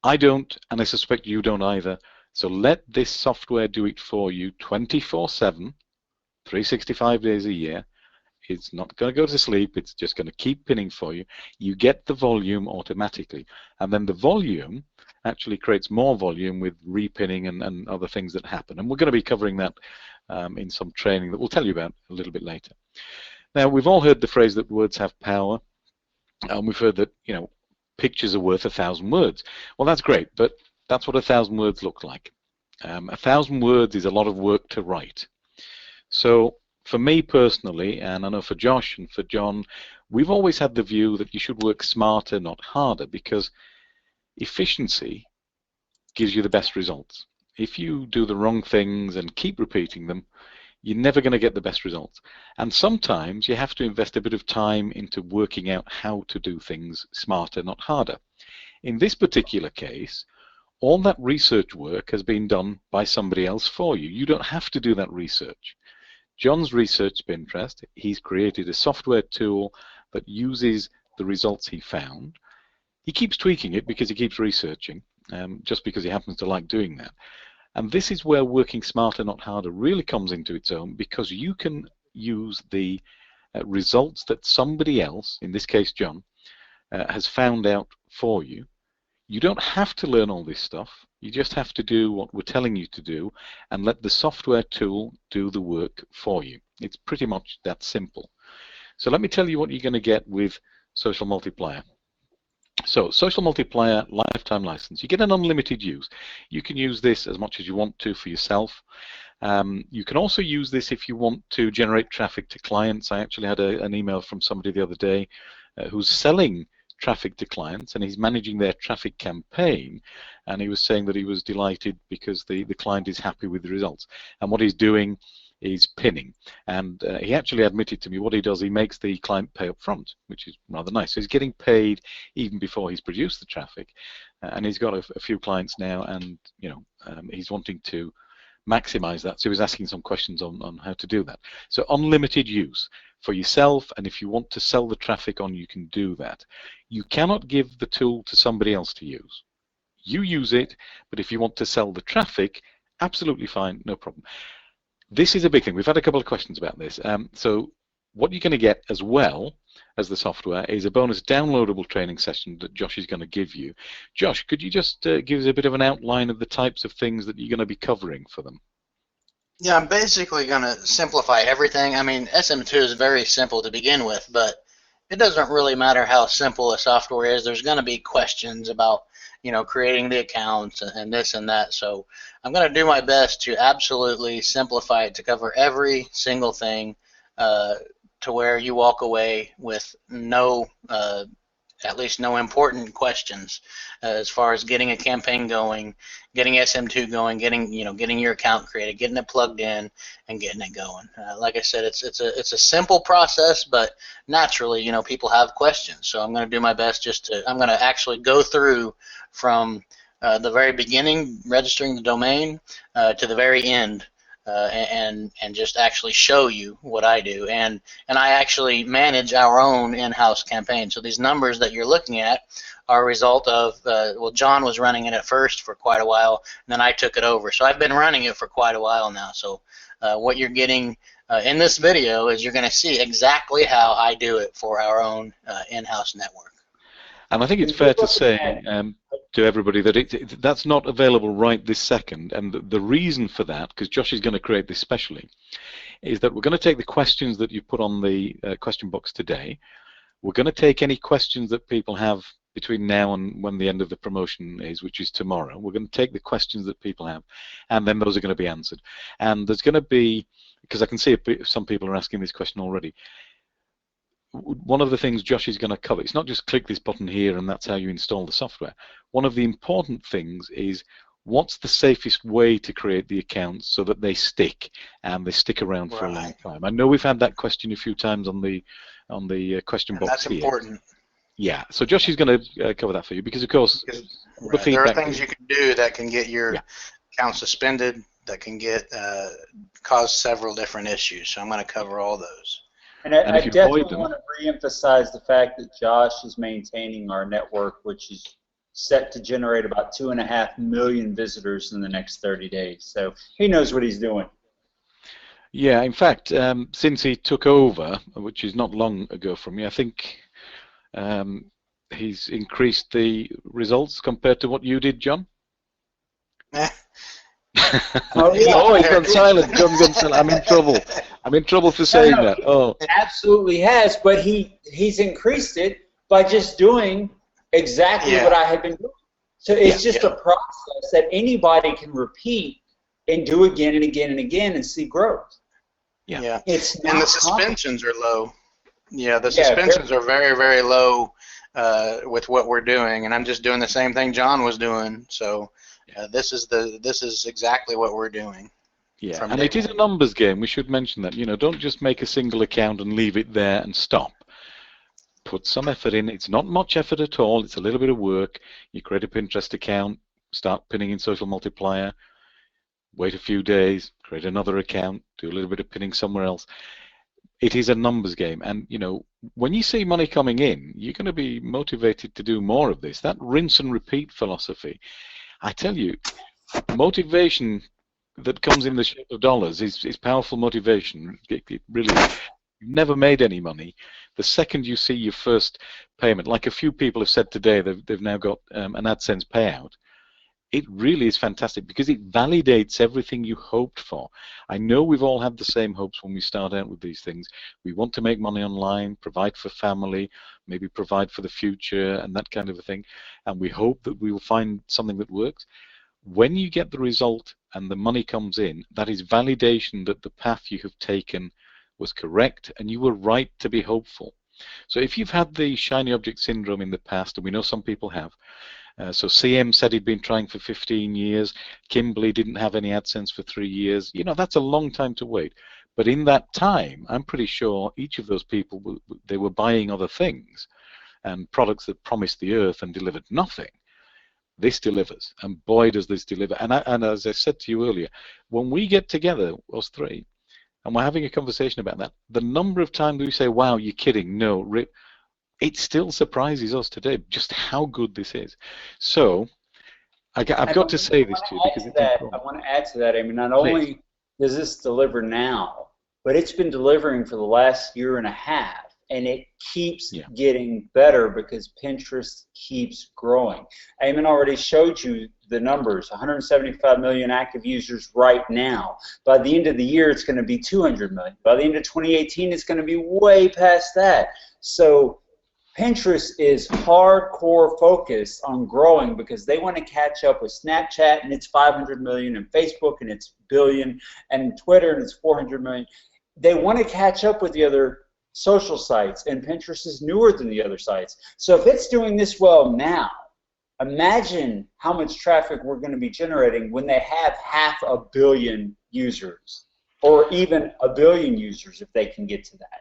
I don't, and I suspect you don't either. So let this software do it for you 24/7, 365 days a year. It's not going to go to sleep. It's just going to keep pinning for you. You get the volume automatically. And then the volume actually creates more volume with repinning and other things that happen. And we're going to be covering that in some training that we'll tell you about a little bit later. Now, we've all heard the phrase that words have power. And we've heard that, you know, pictures are worth 1,000 words. Well, that's great, but that's what 1,000 words look like. 1,000 words is a lot of work to write. So for me personally, and I know for Josh and for John, we've always had the view that you should work smarter, not harder, because efficiency gives you the best results. If you do the wrong things and keep repeating them, you're never going to get the best results. And sometimes you have to invest a bit of time into working out how to do things smarter, not harder. In this particular case, all that research work has been done by somebody else for you. You don't have to do that research. John's researched Pinterest. He's created a software tool that uses the results he found. He keeps tweaking it because he keeps researching, just because he happens to like doing that. And this is where working smarter, not harder really comes into its own, because you can use the results that somebody else, in this case John, has found out for you. You don't have to learn all this stuff. You just have to do what we're telling you to do and let the software tool do the work for you. It's pretty much that simple. So let me tell you what you're going to get with Social Multiplier. So Social Multiplier lifetime license. You get an unlimited use. You can use this as much as you want to for yourself. You can also use this if you want to generate traffic to clients. I actually had an email from somebody the other day who's selling traffic to clients, and he's managing their traffic campaign, and he was saying that he was delighted because the client is happy with the results. And what he's doing is pinning, and he actually admitted to me what he does, he makes the client pay up front, which is rather nice. So he's getting paid even before he's produced the traffic, and he's got a few clients now, and you know, he's wanting to maximize that. So he was asking some questions on how to do that. So unlimited use for yourself, and if you want to sell the traffic on, you can do that. You cannot give the tool to somebody else to use. You use it, but if you want to sell the traffic, absolutely fine, no problem. This is a big thing. We've had a couple of questions about this. So what you're going to get as well as the software is a bonus downloadable training session that Josh is going to give you. Josh, could you just give us a bit of an outline of the types of things that you're going to be covering for them? Yeah, I'm basically going to simplify everything. I mean, SM2 is very simple to begin with, but it doesn't really matter how simple a software is. There's going to be questions about, you know, creating the accounts and this and that. So I'm going to do my best to absolutely simplify it to cover every single thing to where you walk away with no, at least no important questions as far as getting a campaign going, getting SM2 going, getting your account created, getting it plugged in, and getting it going. Like I said, it's a simple process, but naturally, you know, people have questions. So I'm going to do my best I'm going to actually go through from the very beginning, registering the domain, to the very end, and just actually show you what I do. And I actually manage our own in-house campaign. So these numbers that you're looking at are a result of, well, John was running it at first for quite a while, and then I took it over. So I've been running it for quite a while now. So what you're getting in this video is you're going to see exactly how I do it for our own in-house network. And I think it's fair to say to everybody that that's not available right this second. And the reason for that, because Josh is going to create this specially, is that we're going to take the questions that you put on the question box today. We're going to take any questions that people have between now and when the end of the promotion is, which is tomorrow. We're going to take the questions that people have, and then those are going to be answered. And there's going to be, because I can see some people are asking this question already, one of the things Josh is going to cover, it's not just click this button here and that's how you install the software. One of the important things is what's the safest way to create the accounts so that they stick and they stick around for a long time. I know we've had that question a few times on the question box that's here. That's important. Yeah, so Josh is going to cover that for you because, of course, there are things you can do that can get your account suspended, that can get cause several different issues. So I'm going to cover all those. And I definitely want to re-emphasize the fact that Josh is maintaining our network, which is set to generate about 2.5 million visitors in the next 30 days. So he knows what he's doing. Yeah, in fact, since he took over, which is not long ago from me, I think he's increased the results compared to what you did, John. Oh, yeah. Oh, he's gone silent. John's gone silent. I'm in trouble. I'm in trouble for saying that. Oh, absolutely has, but he's increased it by just doing exactly what I had been doing. So it's just a process that anybody can repeat and do again and again and again and see growth. Yeah. It's and the suspensions are low. Yeah, the suspensions are very, very low with what we're doing, and I'm just doing the same thing John was doing. So this is exactly what we're doing. Yeah, and it is a numbers game. We should mention that. Don't just make a single account and leave it there and stop. Put some effort in. It's not much effort at all. It's a little bit of work. You create a Pinterest account, start pinning in Social Multiplier, wait a few days, create another account, do a little bit of pinning somewhere else. It is a numbers game, and when you see money coming in, you're going to be motivated to do more of this. That rinse and repeat philosophy, I tell you, motivation that comes in the shape of dollars is powerful motivation. It really is. You've never made any money. The second you see your first payment, like a few people have said today, they've now got an AdSense payout. It really is fantastic because it validates everything you hoped for. I know we've all had the same hopes when we start out with these things. We want to make money online, provide for family, maybe provide for the future and that kind of a thing. And we hope that we will find something that works. When you get the result and the money comes in, that is validation that the path you have taken was correct and you were right to be hopeful. So if you've had the shiny object syndrome in the past, and we know some people have, so CM said he'd been trying for 15 years, Kimberly didn't have any AdSense for 3 years, that's a long time to wait. But in that time, I'm pretty sure each of those people, they were buying other things and products that promised the earth and delivered nothing. This delivers, and boy does this deliver. And as I said to you earlier, when we get together, us three, and we're having a conversation about that, the number of times we say, wow, you're kidding, no, Rip, it still surprises us today just how good this is. So I've got to say this to you because it's important. I want to add to that. I mean, not only does this deliver now, but it's been delivering for the last 1.5 years, and it keeps getting better because Pinterest keeps growing. Eamon already showed you the numbers, 175 million active users right now. By the end of the year, it's going to be 200 million. By the end of 2018, it's going to be way past that. So Pinterest is hardcore focused on growing because they want to catch up with Snapchat and it's 500 million, and Facebook and it's billion, and Twitter and it's 400 million. They want to catch up with the other social sites, and Pinterest is newer than the other sites. So if it's doing this well now, imagine how much traffic we're going to be generating when they have 500 million users, or even 1 billion users if they can get to that.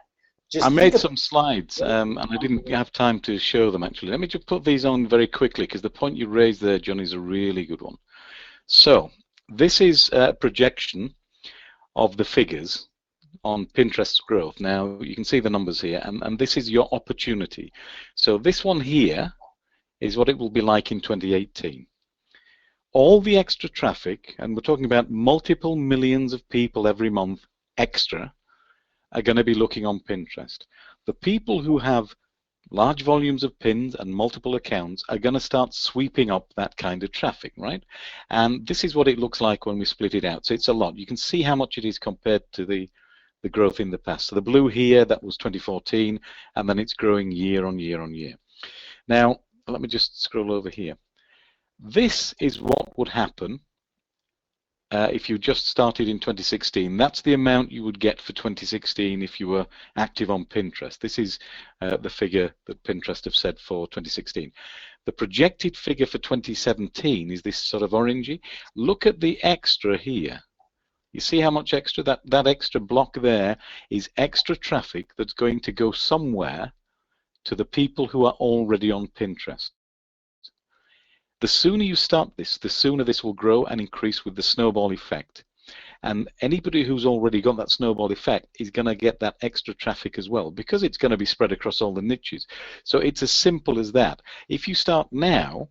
just I think made of some slides, and I didn't have time to show them actually. Let me just put these on very quickly because the point you raised there, John, is a really good one. So this is a projection of the figures on Pinterest's growth. Now you can see the numbers here, and this is your opportunity. So this one here is what it will be like in 2018. All the extra traffic, and we're talking about multiple millions of people every month extra, are going to be looking on Pinterest. The people who have large volumes of pins and multiple accounts are going to start sweeping up that kind of traffic, right? And this is what it looks like when we split it out. So it's a lot. You can see how much it is compared to the growth in the past. So the blue here, that was 2014, and then it's growing year on year on year. Now, let me just scroll over here. This is what would happen if you just started in 2016. That's the amount you would get for 2016 if you were active on Pinterest. This is the figure that Pinterest have said for 2016. The projected figure for 2017 is this sort of orangey. Look at the extra here. You see how much extra? That extra block there is extra traffic that's going to go somewhere to the people who are already on Pinterest. The sooner you start this, the sooner this will grow and increase with the snowball effect. And anybody who's already got that snowball effect is going to get that extra traffic as well, because it's going to be spread across all the niches. So it's as simple as that. If you start now,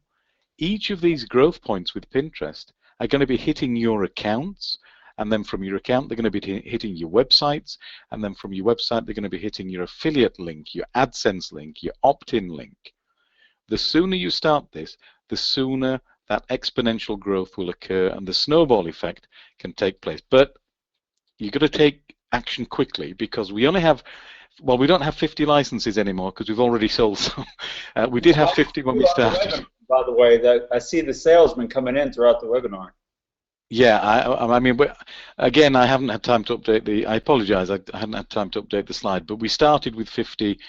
each of these growth points with Pinterest are going to be hitting your accounts, and then from your account they're going to be hitting your websites, and then from your website they're going to be hitting your affiliate link, your AdSense link, your opt-in link. The sooner you start this, the sooner that exponential growth will occur and the snowball effect can take place. But you've got to take action quickly, because we only have, well, we don't have 50 licenses anymore because we've already sold some. We did have 50 when we started. By the way, that I see the salesmen coming in throughout the webinar. Yeah, I mean, again, I haven't had time to update the, I apologize, I hadn't had time to update the slide, but we started with 50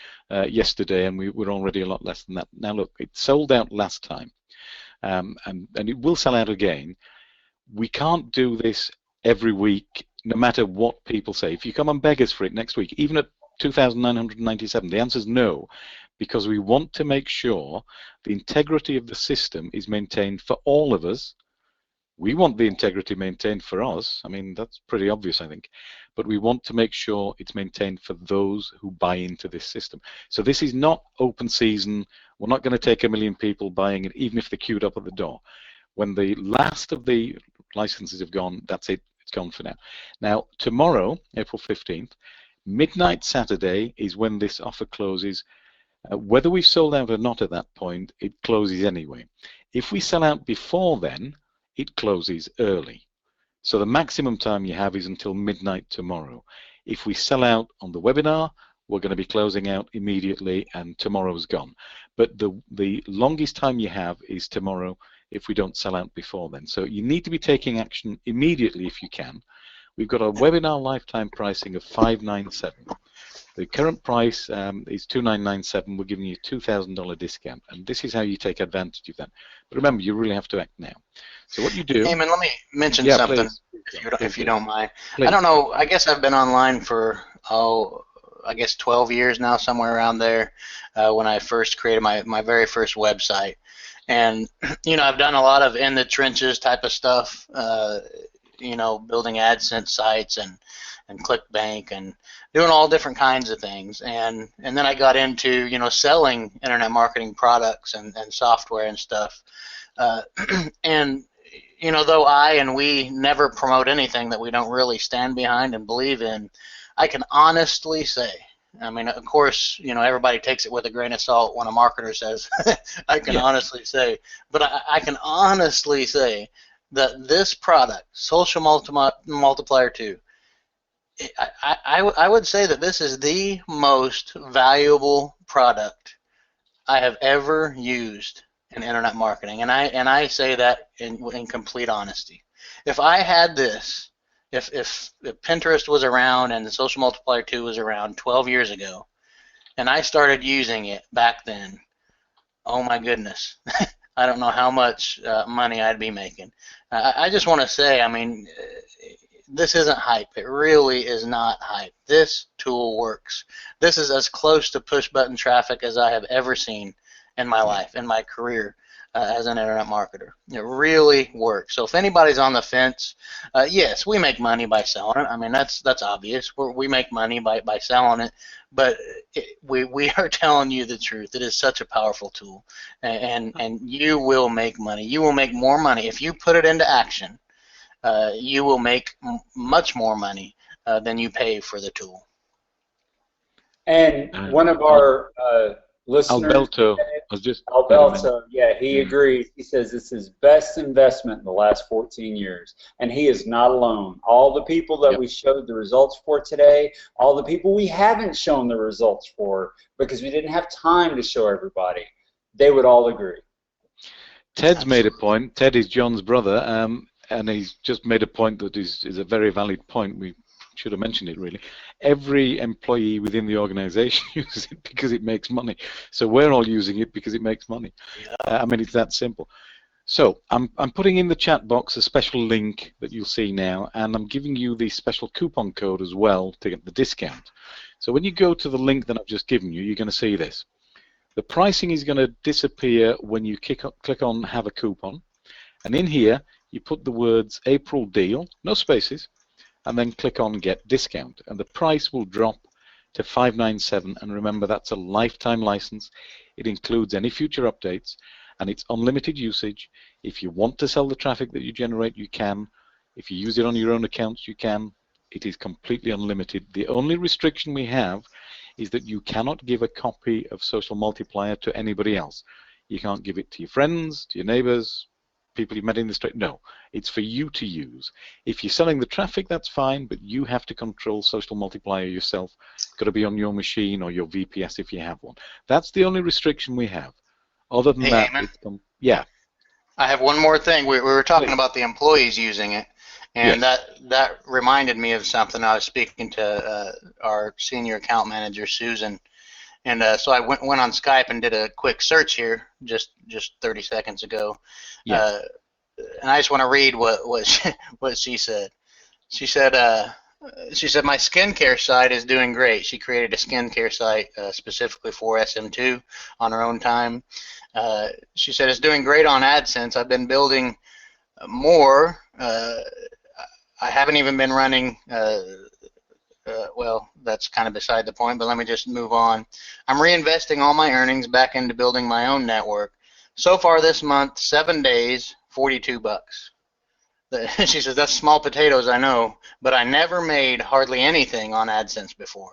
yesterday, and we're already a lot less than that. Now look, it sold out last time, and it will sell out again. We can't do this every week, no matter what people say. If you come and beg us for it next week, even at 2,997, the answer is no, because we want to make sure the integrity of the system is maintained for all of us. We want the integrity maintained for us. I mean, that's pretty obvious, I think. But we want to make sure it's maintained for those who buy into this system. So this is not open season. We're not going to take 1 million people buying it, even if they're queued up at the door. When the last of the licenses have gone, that's it. It's gone for now. Now, tomorrow, April 15th, midnight Saturday is when this offer closes. Whether we've sold out or not at that point, it closes anyway. If we sell out before then, it closes early. So the maximum time you have is until midnight tomorrow. If we sell out on the webinar, we're going to be closing out immediately and tomorrow's gone. But the longest time you have is tomorrow if we don't sell out before then. So you need to be taking action immediately if you can. We've got a webinar lifetime pricing of $597. The current price is $2,997. We're giving you a $2,000 discount, and this is how you take advantage of that. But remember, you really have to act now. So what you do? Eamon, let me mention something, if you don't mind. Please. I don't know. I guess I've been online for I guess 12 years now, somewhere around there. When I first created my very first website, and I've done a lot of in the trenches type of stuff. Building AdSense sites and ClickBank and doing all different kinds of things, and then I got into selling internet marketing products and software and stuff, and though I and we never promote anything that we don't really stand behind and believe in, I can honestly say, I mean, of course, everybody takes it with a grain of salt when a marketer says I can honestly say, but I can honestly say that this product, Social Multiplier 2, I would say that this is the most valuable product I have ever used in internet marketing, and I say that in complete honesty. If I had this, if Pinterest was around and the Social Multiplier 2 was around 12 years ago, and I started using it back then, oh my goodness, I don't know how much money I'd be making. I just want to say, I mean, this isn't hype. It really is not hype. This tool works. This is as close to push button traffic as I have ever seen in my life, in my career as an internet marketer. It really works. So if anybody's on the fence, yes, we make money by selling it. I mean, that's obvious. We make money by selling it, but we are telling you the truth. It is such a powerful tool, and you will make money. You will make more money if you put it into action. You will make much more money than you pay for the tool. And one of our listeners, Alberto, yeah, he agrees. He says it's his best investment in the last 14 years. And he is not alone. All the people that we showed the results for today, all the people we haven't shown the results for because we didn't have time to show everybody, they would all agree. Ted's made a point. Ted is John's brother, and he's just made a point that is a very valid point. We should have mentioned it, really. Every employee within the organization uses it because it makes money. So we're all using it because it makes money. I mean, it's that simple. So I'm putting in the chat box a special link that you'll see now, and I'm giving you the special coupon code as well to get the discount. So when you go to the link that I've just given you, you're going to see this. The pricing is going to disappear when you click on Have a Coupon, and in here you put the words April Deal, no spaces, and then click on Get Discount, and the price will drop to $597. And remember, that's a lifetime license. It includes any future updates, and it's unlimited usage. If you want to sell the traffic that you generate, you can. If you use it on your own accounts, you can. It is completely unlimited. The only restriction we have is that you cannot give a copy of Social Multiplier to anybody else. You can't give it to your friends, to your neighbors, people you met in the street. No, it's for you to use. If you're selling the traffic, that's fine, but you have to control Social Multiplier yourself. It's got to be on your machine or your VPS if you have one. That's the only restriction we have. Other than that, yeah. I have one more thing. We were talking about the employees using it, and that reminded me of something. I was speaking to our senior account manager, Susan, and so I went on Skype and did a quick search here just 30 seconds ago. And I just want to read what she said. She said my skincare site is doing great. She created a skincare site specifically for SM2 on her own time. She said it's doing great on AdSense. I've been building more. I haven't even been running. Well, that's kind of beside the point, but let me just move on. I'm reinvesting all my earnings back into building my own network. So far this month, 7 days, $42. She says, that's small potatoes, I know, but I never made hardly anything on AdSense before.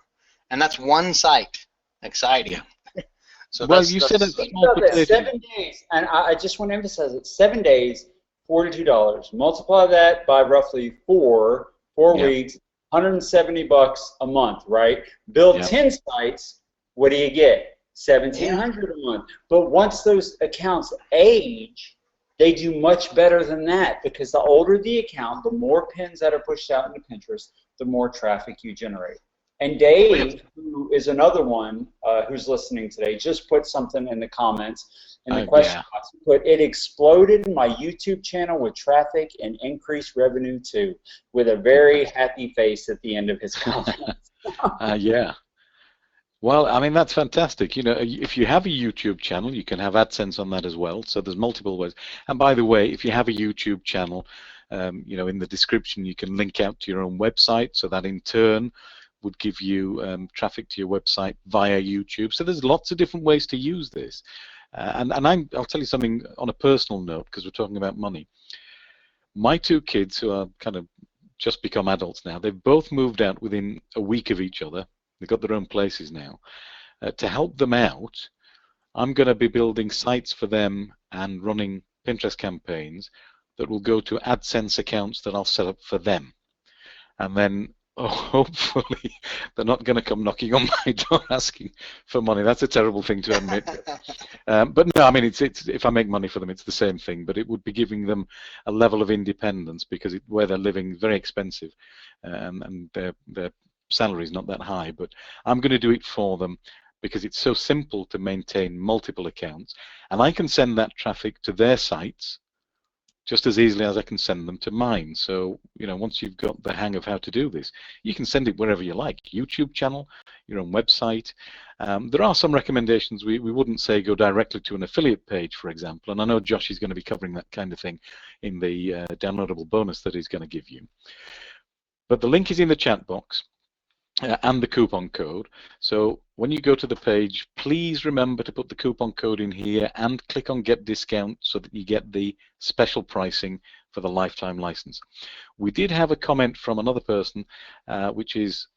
And that's one site. Exciting. Yeah. So well, you said it's small potatoes. 7 days, and I just want to emphasize it. 7 days, $42. Multiply that by roughly four weeks, $170 a month, right? Build 10 sites, what do you get? $1,700 a month. But once those accounts age, they do much better than that, because the older the account, the more pins that are pushed out into Pinterest, the more traffic you generate. And Dave, who is another one who's listening today, just put something in the comments in the question box. But it exploded my YouTube channel with traffic and increased revenue too, with a very happy face at the end of his comments. Yeah. Well, I mean, that's fantastic. You know, if you have a YouTube channel, you can have AdSense on that as well. So there's multiple ways. And by the way, if you have a YouTube channel, you know, in the description, you can link out to your own website. So that in turn would give you traffic to your website via YouTube. So there's lots of different ways to use this. And I'll tell you something on a personal note, because we're talking about money. My two kids, who are kind of just become adults now, they've both moved out within a week of each other. They've got their own places now. To help them out, I'm going to be building sites for them and running Pinterest campaigns that will go to AdSense accounts that I'll set up for them. And then hopefully they're not going to come knocking on my door asking for money. That's a terrible thing to admit. But no, I mean, it's if I make money for them, it's the same thing. But it would be giving them a level of independence, because where they're living is very expensive, and their salary is not that high. But I'm going to do it for them because it's so simple to maintain multiple accounts, and I can send that traffic to their sites, just as easily as I can send them to mine. So, once you've got the hang of how to do this, you can send it wherever you like, YouTube channel, your own website. There are some recommendations. We wouldn't say go directly to an affiliate page, for example, and I know Josh is going to be covering that kind of thing in the downloadable bonus that he's going to give you. But the link is in the chat box. And the coupon code. So when you go to the page, please remember to put the coupon code in here and click on Get Discount so that you get the special pricing for the lifetime license. We did have a comment from another person, which is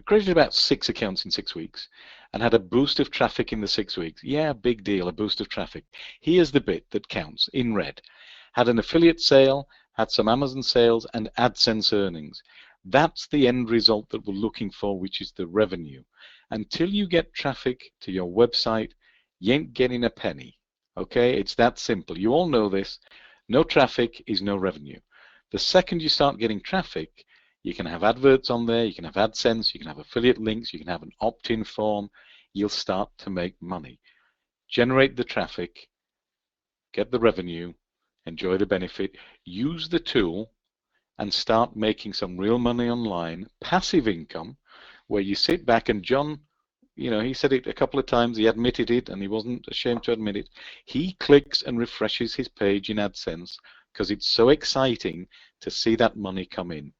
created about 6 accounts in 6 weeks and had a boost of traffic in the 6 weeks. Yeah, big deal, a boost of traffic. Here's the bit that counts in red. Had an affiliate sale, had some Amazon sales, and AdSense earnings. That's the end result that we're looking for, which is the revenue. Until you get traffic to your website, you ain't getting a penny. Okay, it's that simple. You all know this. No traffic is no revenue. The second you start getting traffic, you can have adverts on there, you can have AdSense, you can have affiliate links, you can have an opt-in form. You'll start to make money. Generate the traffic, get the revenue, enjoy the benefit, use the tool, and start making some real money online, passive income, where you sit back, and John, he said it a couple of times, he admitted it, and he wasn't ashamed to admit it. He clicks and refreshes his page in AdSense because it's so exciting to see that money come in.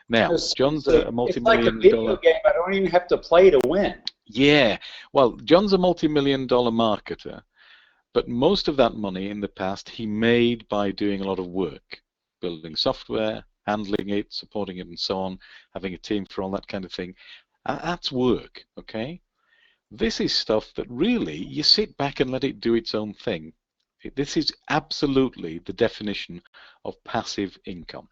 Now, John's a multi-million it's like a dollar video game. I don't even have to play to win. Yeah, well, John's a multi-million dollar marketer, but most of that money in the past he made by doing a lot of work, building software, handling it, supporting it, and so on, having a team for all that kind of thing. That's work, okay? This is stuff that really you sit back and let it do its own thing. This is absolutely the definition of passive income.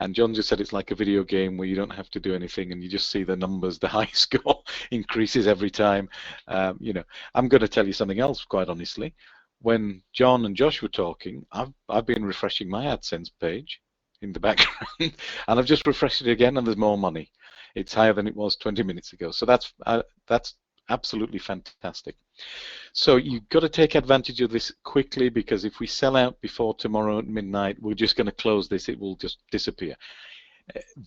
And John just said it's like a video game where you don't have to do anything and you just see the numbers, the high score increases every time. I'm going to tell you something else, quite honestly. When John and Josh were talking, I've been refreshing my AdSense page in the background, and I've just refreshed it again, and there's more money. It's higher than it was 20 minutes ago. So that's absolutely fantastic. So you've got to take advantage of this quickly, because if we sell out before tomorrow at midnight, we're just going to close this. It will just disappear.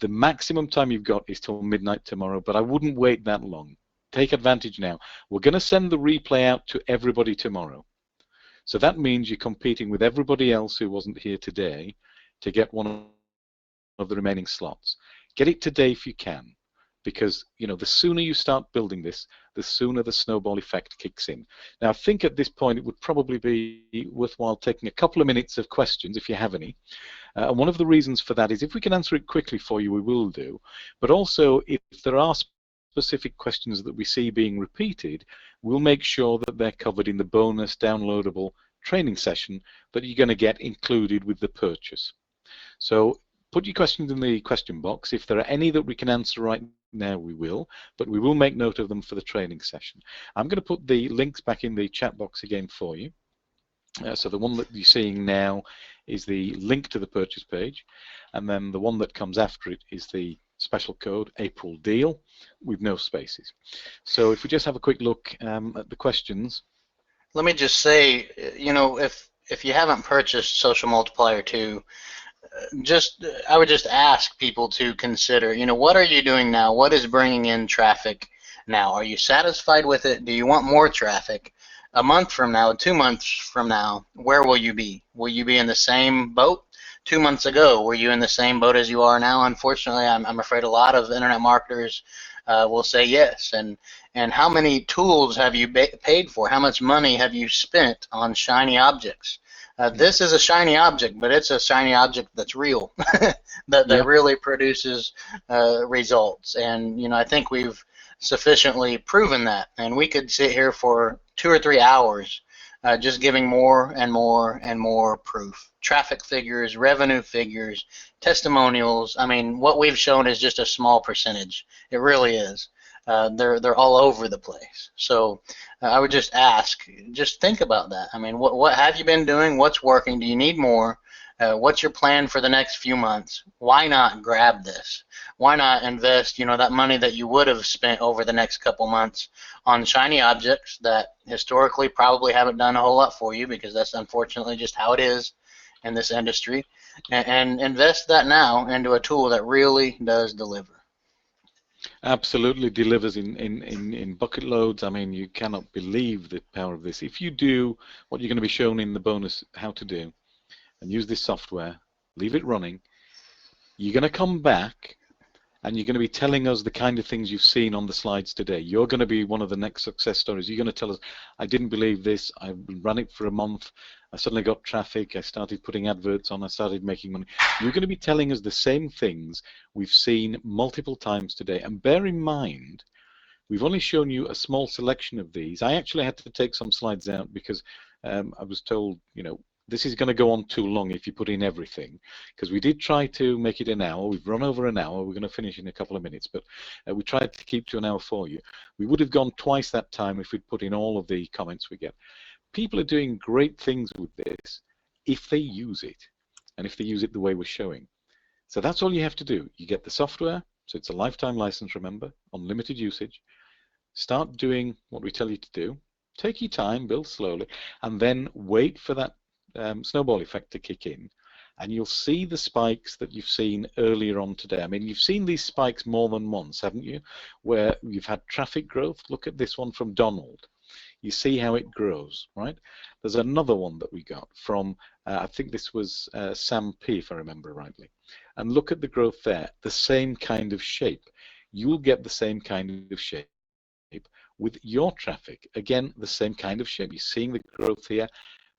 The maximum time you've got is till midnight tomorrow, but I wouldn't wait that long. Take advantage now. We're going to send the replay out to everybody tomorrow. So that means you're competing with everybody else who wasn't here today to get one of the remaining slots. Get it today if you can, because the sooner you start building this, the sooner the snowball effect kicks in. Now, I think at this point it would probably be worthwhile taking a couple of minutes of questions if you have any. And one of the reasons for that is if we can answer it quickly for you, we will do. But also, if there are specific questions that we see being repeated, we'll make sure that they're covered in the bonus downloadable training session that you're going to get included with the purchase. So put your questions in the question box. If there are any that we can answer right now, we will, but we will make note of them for the training session. I'm going to put the links back in the chat box again for you. So the one that you're seeing now is the link to the purchase page, and then the one that comes after it is the special code April deal with no spaces. So if we just have a quick look at the questions. Let me just say, if you haven't purchased Social Multiplier 2, I would just ask people to consider, what are you doing now? What is bringing in traffic now? Are you satisfied with it? Do you want more traffic? A month from now, 2 months from now, where will you be? Will you be in the same boat? 2 months ago, were you in the same boat as you are now? Unfortunately, I'm afraid a lot of internet marketers will say yes. And how many tools have you paid for? How much money have you spent on shiny objects? This is a shiny object, but it's a shiny object that's real, that really produces results. And I think we've sufficiently proven that. And we could sit here for 2 or 3 hours just giving more and more and more proof. Traffic figures, revenue figures, testimonials. I mean, what we've shown is just a small percentage. It really is. They're all over the place. So I would just ask, just think about that. I mean, what have you been doing? What's working? Do you need more? What's your plan for the next few months? Why not grab this? Why not invest, that money that you would have spent over the next couple months on shiny objects that historically probably haven't done a whole lot for you, because that's unfortunately just how it is. in this industry, and invest that now into a tool that really does deliver. Absolutely delivers in bucket loads. I mean, you cannot believe the power of this. If you do what you're going to be shown in the bonus how to do, and use this software, leave it running, you're going to come back and you're going to be telling us the kind of things you've seen on the slides today. You're going to be one of the next success stories. You're going to tell us, I didn't believe this, I ran it for a month, I suddenly got traffic, I started putting adverts on, I started making money. You're going to be telling us the same things we've seen multiple times today. And bear in mind, we've only shown you a small selection of these. I actually had to take some slides out because I was told, you know, this is going to go on too long if you put in everything, because we did try to make it an hour. We've run over an hour. We're going to finish in a couple of minutes, but we tried to keep to an hour for you. We would have gone twice that time if we'd put in all of the comments we get. People are doing great things with this if they use it, and if they use it the way we're showing. So that's all you have to do. You get the software, so it's a lifetime license, remember, unlimited usage. Start doing what we tell you to do. Take your time, build slowly, and then wait for that snowball effect to kick in, and you'll see the spikes that you've seen earlier on today. I mean, you've seen these spikes more than once, haven't you? Where you've had traffic growth. Look at this one from Donald. You see how it grows, right? There's another one that we got from, I think this was Sam P, if I remember rightly. And look at the growth there, the same kind of shape. You'll get the same kind of shape with your traffic. Again, the same kind of shape. You're seeing the growth here.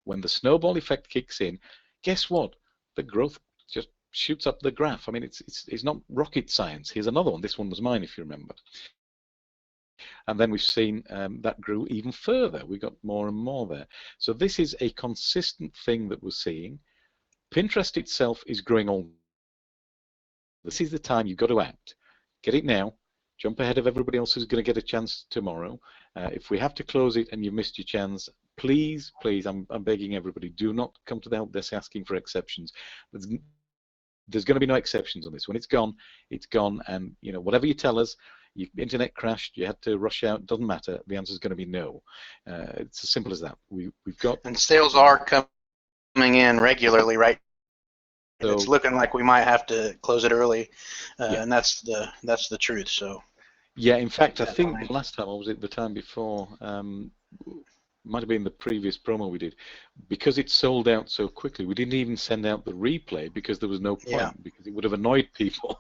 When the snowball effect kicks in, guess what? The growth just shoots up the graph. I mean, it's not rocket science. Here's another one. This one was mine, if you remember. And then we've seen that grew even further. We got more and more there. So this is a consistent thing that we're seeing. Pinterest itself is growing all. This is the time you've got to act. Get it now. Jump ahead of everybody else who's going to get a chance tomorrow. If we have to close it and you've missed your chance, please, please, I'm begging everybody, do not come to the help desk asking for exceptions. There's going to be no exceptions on this. When it's gone, and you know, whatever you tell us, your internet crashed, you had to rush out, doesn't matter. The answer is going to be no. It's as simple as that. We've got. And sales are coming in regularly, right? So, it's looking like we might have to close it early, yeah. And that's the truth. So. Yeah, in fact, I think last time, or was it the time before? Might have been the previous promo we did, because it sold out so quickly. We didn't even send out the replay because there was no point, because it would have annoyed people.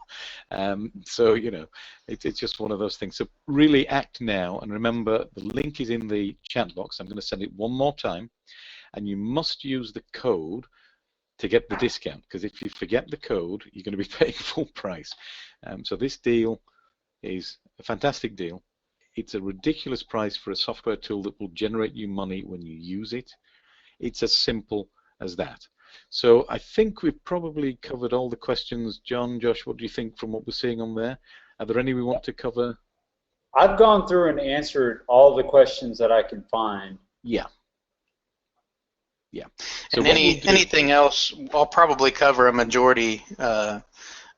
So you know, it's just one of those things. So really act now, and remember the link is in the chat box. I'm going to send it one more time, and you must use the code to get the discount, because if you forget the code, you're going to be paying full price. So this deal is a fantastic deal. It's a ridiculous price for a software tool that will generate you money when you use it. It's as simple as that. So I think we've probably covered all the questions. John, Josh, what do you think from what we're seeing on there? Are there any we want to cover? I've gone through and answered all the questions that I can find. Yeah. Yeah. So and anything else, I'll probably cover a majority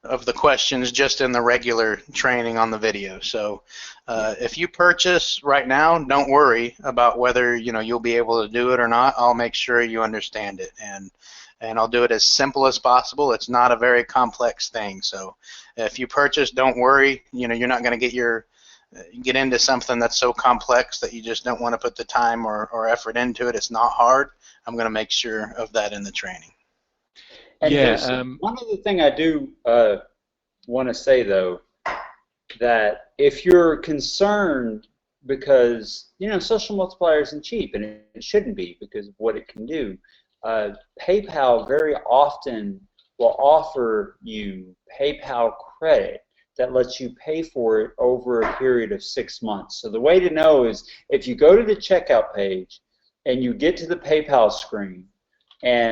of the questions just in the regular training on the video. So if you purchase right now, don't worry about whether you'll be able to do it or not. I'll make sure you understand it, and I'll do it as simple as possible. It's not a very complex thing. So if you purchase, don't worry. You're not going to get into something that's so complex that you just don't want to put the time or effort into it. It's not hard. I'm going to make sure of that in the training. And yeah, one other thing I do want to say, though, that if you're concerned because, social multiplier isn't cheap, and it shouldn't be because of what it can do, PayPal very often will offer you PayPal credit that lets you pay for it over a period of 6 months. So the way to know is if you go to the checkout page and you get to the PayPal screen, and